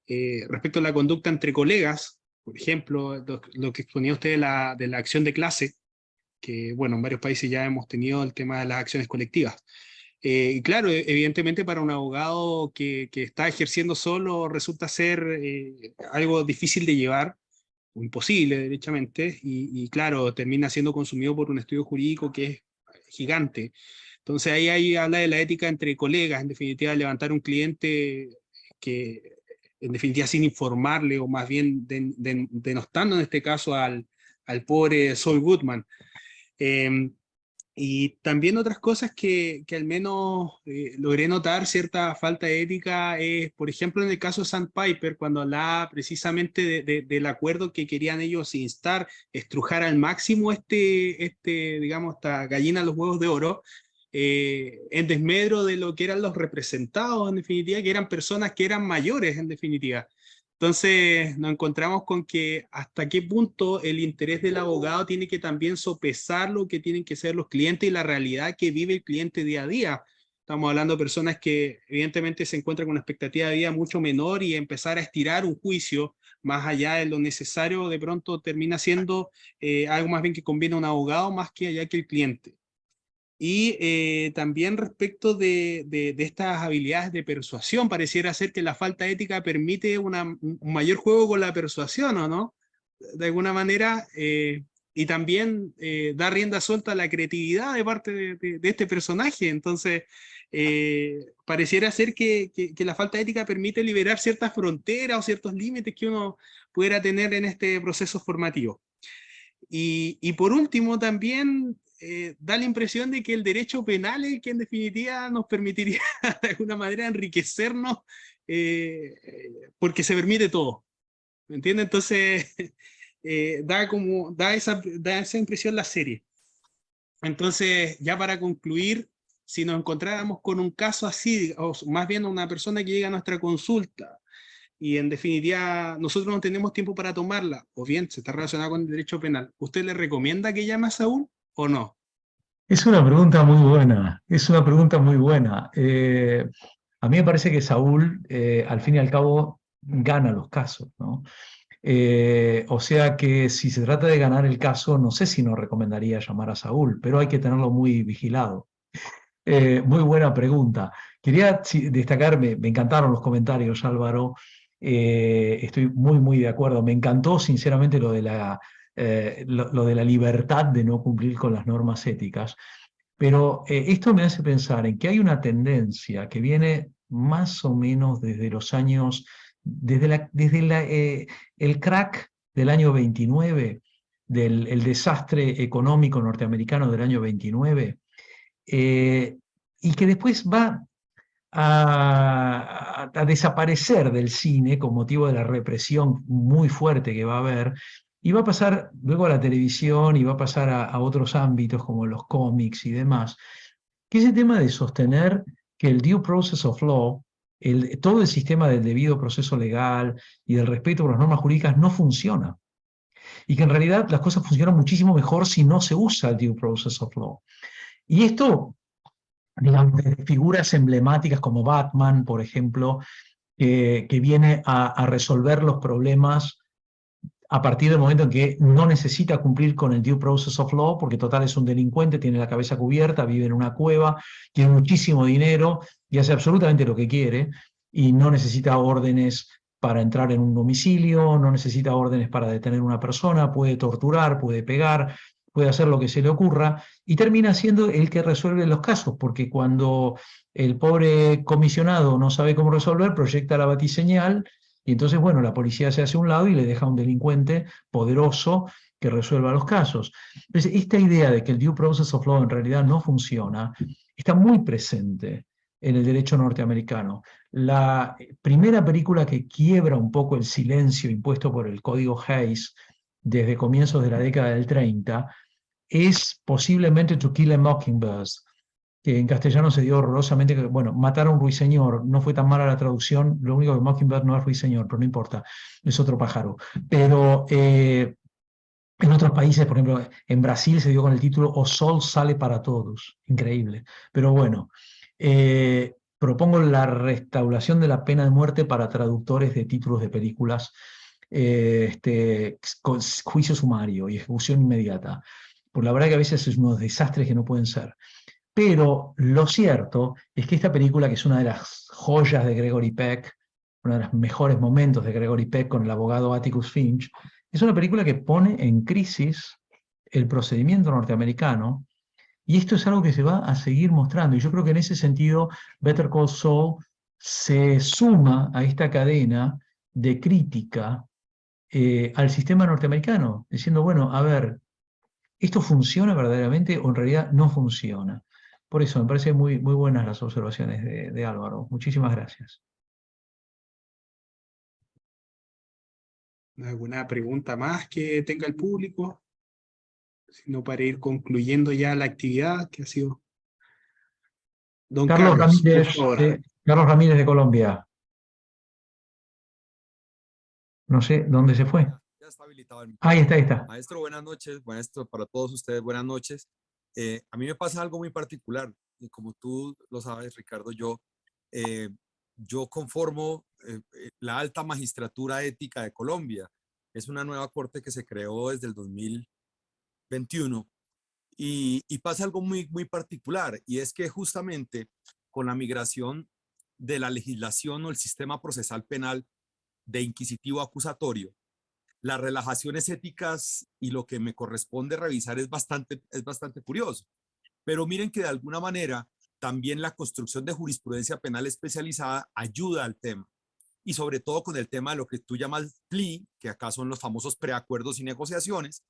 respecto a la conducta entre colegas, por ejemplo, lo que exponía usted de la acción de clase, que bueno, en varios países ya hemos tenido el tema de las acciones colectivas. Y claro, evidentemente para un abogado que está ejerciendo solo resulta ser algo difícil de llevar, o imposible derechamente, y claro, termina siendo consumido por un estudio jurídico que es gigante. Entonces ahí habla de la ética entre colegas, en definitiva levantar un cliente que en definitiva sin informarle, o más bien denostando en este caso al pobre Saul Goodman. Y también otras cosas que al menos logré notar cierta falta de ética es, por ejemplo, en el caso de Sandpiper, cuando hablaba precisamente del acuerdo que querían ellos instar, estrujar al máximo digamos, esta gallina de los huevos de oro, en desmedro de lo que eran los representados, en definitiva, que eran personas que eran mayores, en definitiva. Entonces nos encontramos con que hasta qué punto el interés del abogado tiene que también sopesar lo que tienen que ser los clientes y la realidad que vive el cliente día a día. Estamos hablando de personas que evidentemente se encuentran con una expectativa de vida mucho menor, y empezar a estirar un juicio más allá de lo necesario de pronto termina siendo algo más bien que conviene a un abogado más que allá que el cliente. Y también respecto de estas habilidades de persuasión, pareciera ser que la falta ética permite un mayor juego con la persuasión, ¿o no? De alguna manera, y también da rienda suelta a la creatividad de parte de este personaje. Entonces, pareciera ser que la falta ética permite liberar ciertas fronteras o ciertos límites que uno pudiera tener en este proceso formativo. Y por último, también da la impresión de que el derecho penal es el que en definitiva nos permitiría de alguna manera enriquecernos, porque se permite todo, ¿me entiendes? Entonces da esa impresión la serie. Entonces, ya para concluir, si nos encontráramos con un caso así, o más bien una persona que llega a nuestra consulta y en definitiva nosotros no tenemos tiempo para tomarla, o bien se está relacionada con el derecho penal, ¿usted le recomienda que llame a Saúl o no? Es una pregunta muy buena, es una pregunta muy buena. A mí me parece que Saúl, al fin y al cabo, gana los casos, ¿no? O sea que si se trata de ganar el caso, no sé si nos recomendaría llamar a Saúl, pero hay que tenerlo muy vigilado. Muy buena pregunta. Quería destacar, me encantaron los comentarios, Álvaro. Estoy muy de acuerdo. Me encantó sinceramente lo de la libertad de no cumplir con las normas éticas. Pero esto me hace pensar en que hay una tendencia que viene más o menos desde los años desde el crack del año 29, el desastre económico norteamericano del año 29, y que después va a desaparecer del cine con motivo de la represión muy fuerte que va a haber, y va a pasar luego a la televisión y va a pasar a otros ámbitos como los cómics y demás, que ese tema de sostener que el due process of law, todo el sistema del debido proceso legal y del respeto por las normas jurídicas no funciona. Y que en realidad las cosas funcionan muchísimo mejor si no se usa el due process of law. Y esto, digamos, de figuras emblemáticas como Batman, por ejemplo, que viene a resolver los problemas a partir del momento en que no necesita cumplir con el due process of law, porque total es un delincuente, tiene la cabeza cubierta, vive en una cueva, tiene muchísimo dinero y hace absolutamente lo que quiere, y no necesita órdenes para entrar en un domicilio, no necesita órdenes para detener a una persona, puede torturar, puede pegar, puede hacer lo que se le ocurra, y termina siendo el que resuelve los casos, porque cuando el pobre comisionado no sabe cómo resolver, proyecta la batiseñal, y entonces, bueno, la policía se hace a un lado y le deja a un delincuente poderoso que resuelva los casos. Entonces, esta idea de que el due process of law en realidad no funciona está muy presente en el derecho norteamericano. La primera película que quiebra un poco el silencio impuesto por el Código Hayes desde comienzos de la década del 30 es posiblemente To Kill a Mockingbird, que en castellano se dio horrorosamente, bueno, Matar a un ruiseñor, no fue tan mala la traducción, lo único que Mockingbird no es ruiseñor, pero no importa, es otro pájaro. Pero en otros países, por ejemplo, en Brasil se dio con el título O Sol Sale para Todos, increíble. Pero bueno, propongo la restauración de la pena de muerte para traductores de títulos de películas, con juicio sumario y ejecución inmediata. Por la verdad que a veces es unos desastres que no pueden ser. Pero lo cierto es que esta película, que es una de las joyas de Gregory Peck, uno de los mejores momentos de Gregory Peck con el abogado Atticus Finch, es una película que pone en crisis el procedimiento norteamericano, y esto es algo que se va a seguir mostrando. Y yo creo que en ese sentido Better Call Saul se suma a esta cadena de crítica al sistema norteamericano, diciendo, bueno, a ver, ¿esto funciona verdaderamente o en realidad no funciona? Por eso me parecen muy buenas las observaciones de Álvaro. Muchísimas gracias. ¿Alguna pregunta más que tenga el público? Sino para ir concluyendo ya la actividad que ha sido. Don Carlos Ramírez, por favor. Carlos Ramírez de Colombia. No sé dónde se fue. Ya está habilitado el Ahí está, ahí está. Maestro, buenas noches. Maestro, para todos ustedes, buenas noches. A mí me pasa algo muy particular. Y como tú lo sabes, Ricardo, yo conformo la alta magistratura ética de Colombia. Es una nueva corte que se creó desde el 2021. Y pasa algo muy particular, y es que justamente con la migración de la legislación o el sistema procesal penal de inquisitivo acusatorio, las relajaciones éticas y lo que me corresponde revisar es bastante curioso. Pero miren que de alguna manera también la construcción de jurisprudencia penal especializada ayuda al tema. Y sobre todo con el tema de lo que tú llamas plea, que acá son los famosos preacuerdos y negociaciones,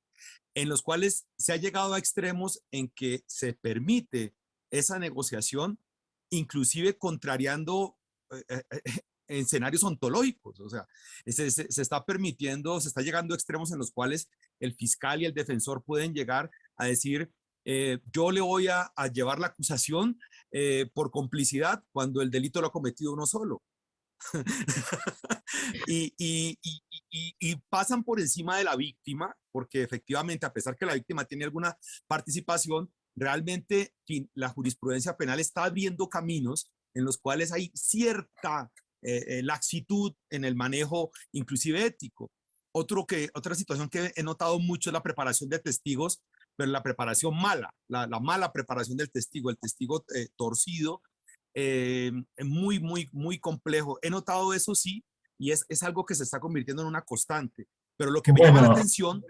en los cuales se ha llegado a extremos en que se permite esa negociación, inclusive contrariando escenarios ontológicos. O sea, se está permitiendo, se está llegando a extremos en los cuales el fiscal y el defensor pueden llegar a decir, yo le voy a llevar la acusación por complicidad cuando el delito lo ha cometido uno solo. y pasan por encima de la víctima, porque efectivamente, a pesar que la víctima tiene alguna participación, realmente la jurisprudencia penal está abriendo caminos en los cuales hay cierta laxitud en el manejo, inclusive ético. Otra situación que he notado mucho es la preparación de testigos, pero la preparación mala, la mala preparación del testigo, el testigo torcido, muy complejo. He notado eso, sí, y es algo que se está convirtiendo en una constante. Pero lo que me llama la atención,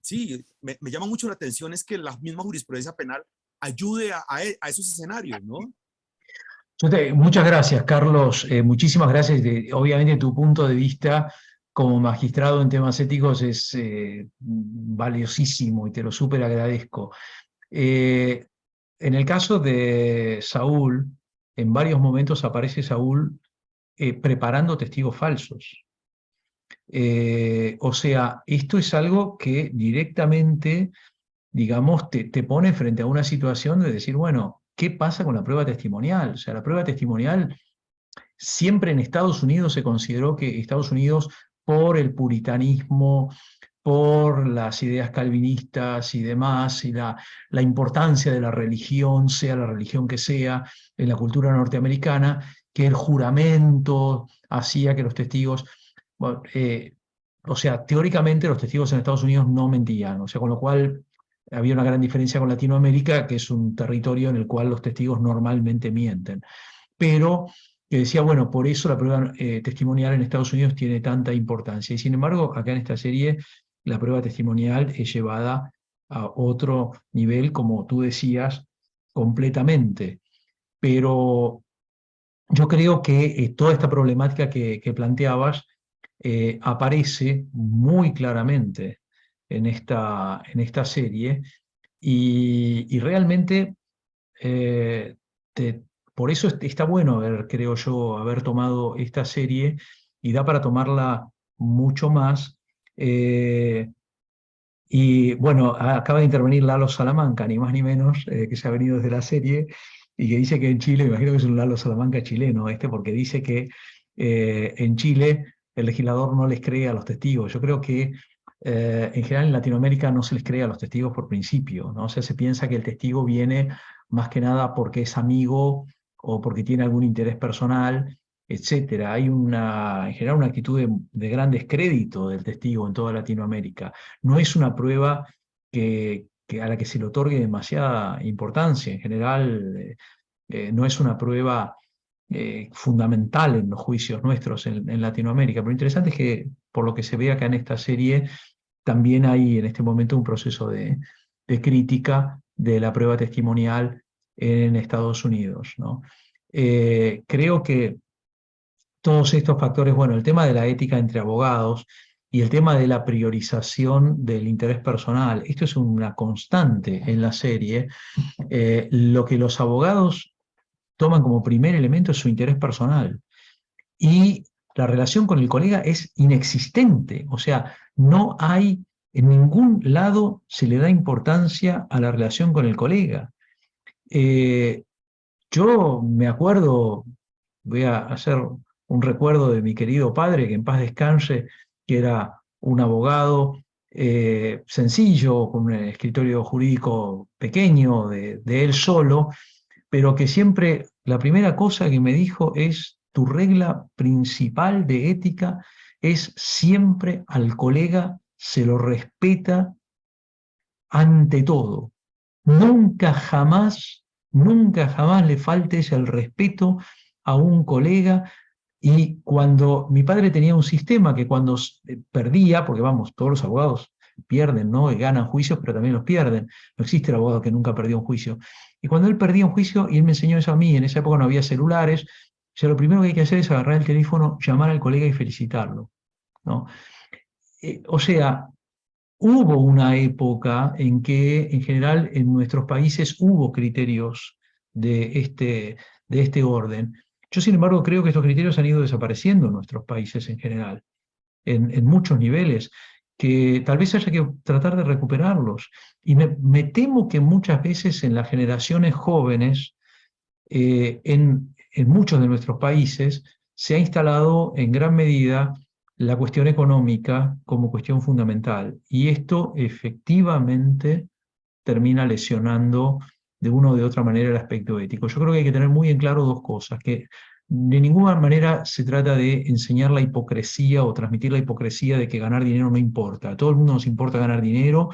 sí, me llama mucho la atención es que la misma jurisprudencia penal ayude a esos escenarios, ¿no? Muchas gracias, Carlos. Muchísimas gracias. Obviamente tu punto de vista como magistrado en temas éticos es valiosísimo y te lo súper agradezco. En el caso de Saúl, en varios momentos aparece Saúl preparando testigos falsos. O sea, esto es algo que directamente, digamos, te pone frente a una situación de decir, bueno, ¿qué pasa con la prueba testimonial? O sea, la prueba testimonial siempre en Estados Unidos se consideró que Estados Unidos, por el puritanismo, por las ideas calvinistas y demás, y la importancia de la religión, sea la religión que sea, en la cultura norteamericana, que el juramento hacía que los testigos, bueno, o sea, teóricamente los testigos en Estados Unidos no mentían, o sea, con lo cual había una gran diferencia con Latinoamérica, que es un territorio en el cual los testigos normalmente mienten. Pero que decía, bueno, por eso la prueba testimonial en Estados Unidos tiene tanta importancia. Y sin embargo, acá en esta serie, la prueba testimonial es llevada a otro nivel, como tú decías, completamente. Pero yo creo que toda esta problemática que planteabas aparece muy claramente en esta serie y realmente por eso está bueno creo yo, haber tomado esta serie y da para tomarla mucho más. Y bueno, acaba de intervenir Lalo Salamanca, ni más ni menos, que se ha venido desde la serie y que dice que en Chile, imagino que es un Lalo Salamanca chileno, porque dice que en Chile el legislador no les cree a los testigos. Yo creo que en general en Latinoamérica no se les cree a los testigos por principio, ¿no? O sea, se piensa que el testigo viene más que nada porque es amigo o porque tiene algún interés personal, etcétera. Hay en general una actitud de gran descrédito del testigo en toda Latinoamérica. No es una prueba a la que se le otorgue demasiada importancia. En general, no es una prueba fundamental en los juicios nuestros en Latinoamérica. Pero lo interesante es que, por lo que se ve acá en esta serie, también hay en este momento un proceso de crítica de la prueba testimonial en Estados Unidos, ¿no? Creo que todos estos factores, bueno, el tema de la ética entre abogados y el tema de la priorización del interés personal, esto es una constante en la serie. Lo que los abogados toman como primer elemento es su interés personal y la relación con el colega es inexistente, o sea, no hay, en ningún lado se le da importancia a la relación con el colega. Yo me acuerdo, voy a hacer un recuerdo de mi querido padre, que en paz descanse, que era un abogado sencillo, con un escritorio jurídico pequeño, de él solo, pero que siempre la primera cosa que me dijo es: tu regla principal de ética es siempre al colega se lo respeta ante todo. Nunca jamás le faltes el respeto a un colega. Y cuando mi padre tenía un sistema que cuando perdía, porque vamos, todos los abogados pierden, ¿no? Y ganan juicios, pero también los pierden. No existe el abogado que nunca perdió un juicio. Y cuando él perdía un juicio, y él me enseñó eso a mí, en esa época no había celulares, o sea, lo primero que hay que hacer es agarrar el teléfono, llamar al colega y felicitarlo, ¿no? O sea, hubo una época en que, en general, en nuestros países hubo criterios de este orden. Yo, sin embargo, creo que estos criterios han ido desapareciendo en nuestros países en general, en muchos niveles, que tal vez haya que tratar de recuperarlos. Y me temo que muchas veces en las generaciones jóvenes, en muchos de nuestros países, se ha instalado en gran medida la cuestión económica como cuestión fundamental. Y esto efectivamente termina lesionando de una o de otra manera el aspecto ético. Yo creo que hay que tener muy en claro dos cosas: que de ninguna manera se trata de enseñar la hipocresía o transmitir la hipocresía de que ganar dinero no importa. A todo el mundo nos importa ganar dinero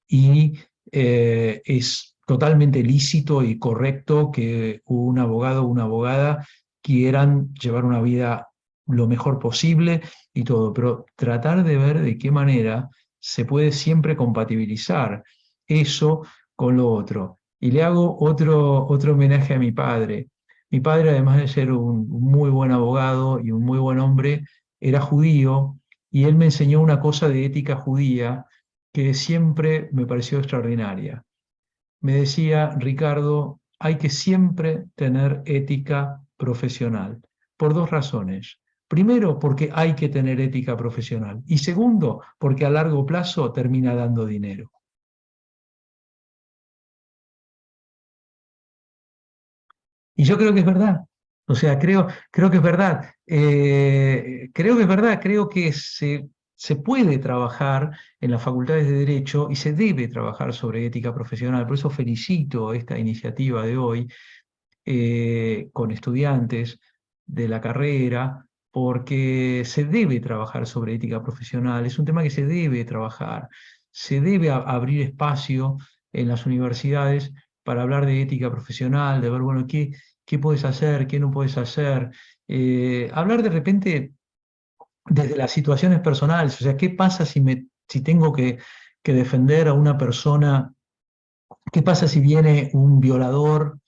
y es totalmente lícito y correcto que un abogado o una abogada quieran llevar una vida lo mejor posible y todo, pero tratar de ver de qué manera se puede siempre compatibilizar eso con lo otro. Y le hago otro homenaje a mi padre. Mi padre, además de ser un muy buen abogado y un muy buen hombre, era judío, y él me enseñó una cosa de ética judía que siempre me pareció extraordinaria. Me decía: Ricardo, hay que siempre tener ética profesional, por dos razones. Primero, porque hay que tener ética profesional, y segundo, porque a largo plazo termina dando dinero. Y yo creo que es verdad. O sea, creo que es verdad. Creo que es verdad. Creo que se puede trabajar en las facultades de Derecho y se debe trabajar sobre ética profesional. Por eso felicito esta iniciativa de hoy con estudiantes de la carrera, porque se debe trabajar sobre ética profesional. Es un tema que se debe trabajar. Se debe abrir espacio en las universidades para hablar de ética profesional, de ver, bueno, qué puedes hacer, qué no puedes hacer. Hablar de repente desde las situaciones personales, o sea, ¿qué pasa si tengo que defender a una persona? ¿Qué pasa si viene un violador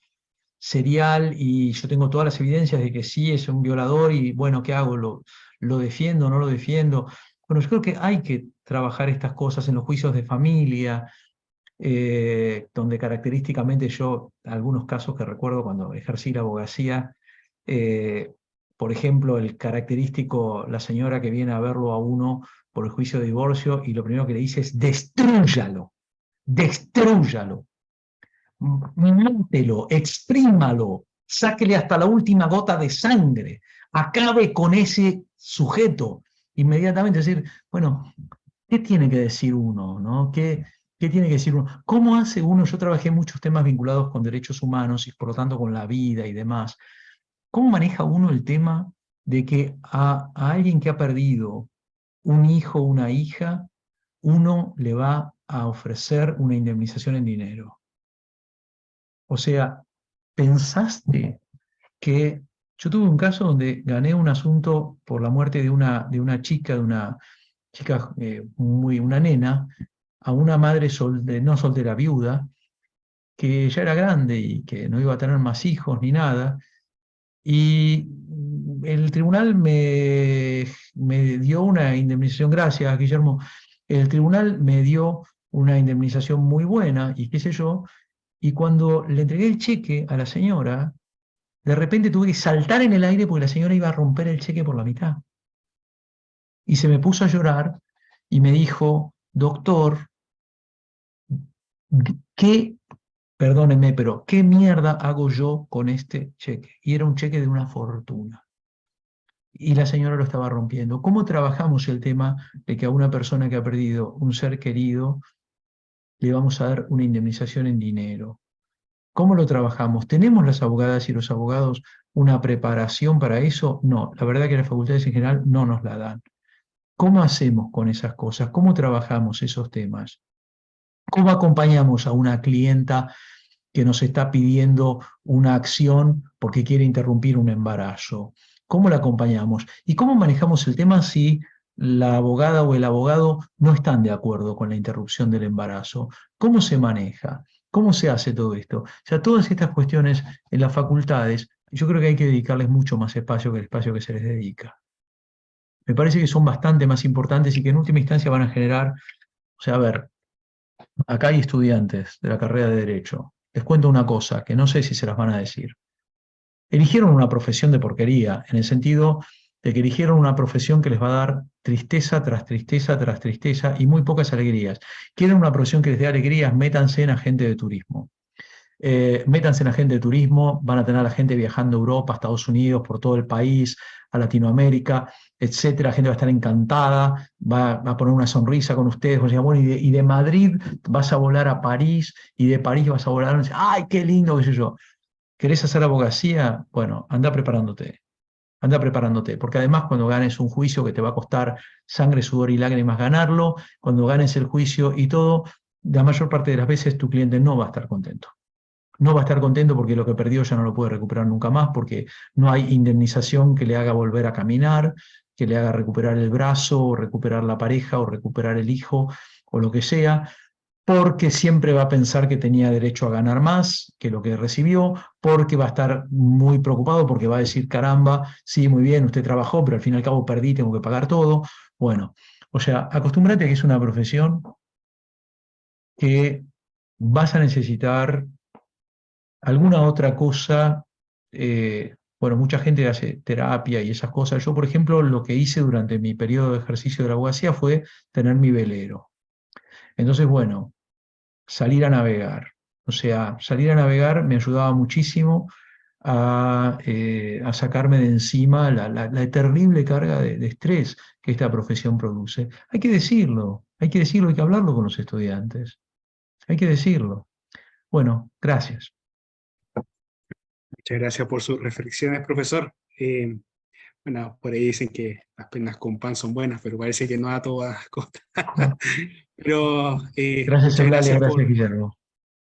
serial y yo tengo todas las evidencias de que sí es un violador y bueno, ¿qué hago? ¿Lo defiendo, no lo defiendo? Bueno, yo creo que hay que trabajar estas cosas en los juicios de familia, donde característicamente yo, algunos casos que recuerdo cuando ejercí la abogacía, eh, por ejemplo, el característico, la señora que viene a verlo a uno por el juicio de divorcio y lo primero que le dice es: destrúyalo, destrúyalo. Mátelo, exprímalo, sáquele hasta la última gota de sangre, acabe con ese sujeto. Inmediatamente decir, bueno, ¿qué tiene que decir uno? ¿No? ¿Qué tiene que decir uno? ¿Cómo hace uno? Yo trabajé muchos temas vinculados con derechos humanos y por lo tanto con la vida y demás. ¿Cómo maneja uno el tema de que a alguien que ha perdido un hijo o una hija, uno le va a ofrecer una indemnización en dinero? O sea, ¿pensaste que yo tuve un caso donde gané un asunto por la muerte de una chica, una nena, a una madre no soltera, viuda, que ya era grande y que no iba a tener más hijos ni nada, y el tribunal me dio una indemnización, gracias Guillermo, el tribunal me dio una indemnización muy buena y qué sé yo, y cuando le entregué el cheque a la señora, de repente tuve que saltar en el aire porque la señora iba a romper el cheque por la mitad. Y se me puso a llorar y me dijo: doctor, perdóneme, pero ¿qué mierda hago yo con este cheque? Y era un cheque de una fortuna. Y la señora lo estaba rompiendo. ¿Cómo trabajamos el tema de que a una persona que ha perdido un ser querido le vamos a dar una indemnización en dinero? ¿Cómo lo trabajamos? ¿Tenemos las abogadas y los abogados una preparación para eso? No, la verdad que las facultades en general no nos la dan. ¿Cómo hacemos con esas cosas? ¿Cómo trabajamos esos temas? ¿Cómo acompañamos a una clienta que nos está pidiendo una acción porque quiere interrumpir un embarazo? ¿Cómo la acompañamos? ¿Y cómo manejamos el tema si la abogada o el abogado no están de acuerdo con la interrupción del embarazo? ¿Cómo se maneja? ¿Cómo se hace todo esto? O sea, todas estas cuestiones en las facultades, yo creo que hay que dedicarles mucho más espacio que el espacio que se les dedica. Me parece que son bastante más importantes y que en última instancia van a generar, o sea, a ver, acá hay estudiantes de la carrera de Derecho. Les cuento una cosa que no sé si se las van a decir. Eligieron una profesión de porquería, en el sentido de que eligieron una profesión que les va a dar tristeza tras tristeza tras tristeza y muy pocas alegrías. Quieren una profesión que les dé alegrías, métanse en agente de turismo. Métanse en agente de turismo, van a tener a la gente viajando a Europa, a Estados Unidos, por todo el país, a Latinoamérica, etcétera. La gente va a estar encantada, va a poner una sonrisa con ustedes. O sea, bueno, y de Madrid vas a volar a París, y de París vas a volar, ¡ay, qué lindo! ¿Qué sé yo? ¿Querés hacer abogacía? Bueno, anda preparándote. Anda preparándote, porque además cuando ganes un juicio que te va a costar sangre, sudor y lágrimas ganarlo, cuando ganes el juicio y todo, la mayor parte de las veces tu cliente no va a estar contento. No va a estar contento porque lo que perdió ya no lo puede recuperar nunca más, porque no hay indemnización que le haga volver a caminar, que le haga recuperar el brazo, o recuperar la pareja, o recuperar el hijo, o lo que sea. porque siempre va a pensar que tenía derecho a ganar más que lo que recibió, porque va a estar muy preocupado, porque va a decir, caramba, sí, muy bien, usted trabajó, pero al fin y al cabo perdí, tengo que pagar todo. Bueno, o sea, acostúmbrate a que es una profesión que vas a necesitar alguna otra cosa. Bueno, mucha gente hace terapia y esas cosas. Yo, por ejemplo, lo que hice durante mi periodo de ejercicio de la abogacía fue tener mi velero. Entonces, bueno, salir a navegar. O sea, salir a navegar me ayudaba muchísimo a sacarme de encima la terrible carga de estrés que esta profesión produce. Hay que decirlo, hay que decirlo, hay que hablarlo con los estudiantes. Hay que decirlo. Bueno, gracias. Muchas gracias por sus reflexiones, profesor. Bueno, por ahí dicen que las penas con pan son buenas, pero parece que no a todas costas. No. Pero Gracias, muchas Eulalia, gracias gracias, Guillermo.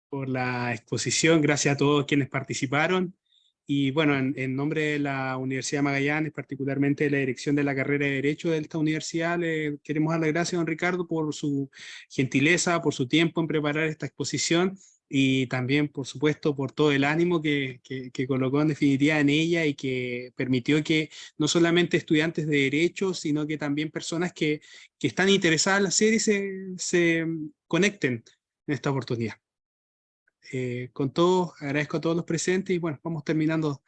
por la exposición, gracias a todos quienes participaron. Y bueno, en nombre de la Universidad de Magallanes, particularmente de la dirección de la carrera de Derecho de esta universidad, le queremos dar las gracias a don Ricardo por su gentileza, por su tiempo en preparar esta exposición y también, por supuesto, por todo el ánimo que colocó en definitiva en ella y que permitió que no solamente estudiantes de Derecho, sino que también personas que están interesadas en la serie se conecten en esta oportunidad. Con todo, agradezco a todos los presentes y bueno, vamos terminando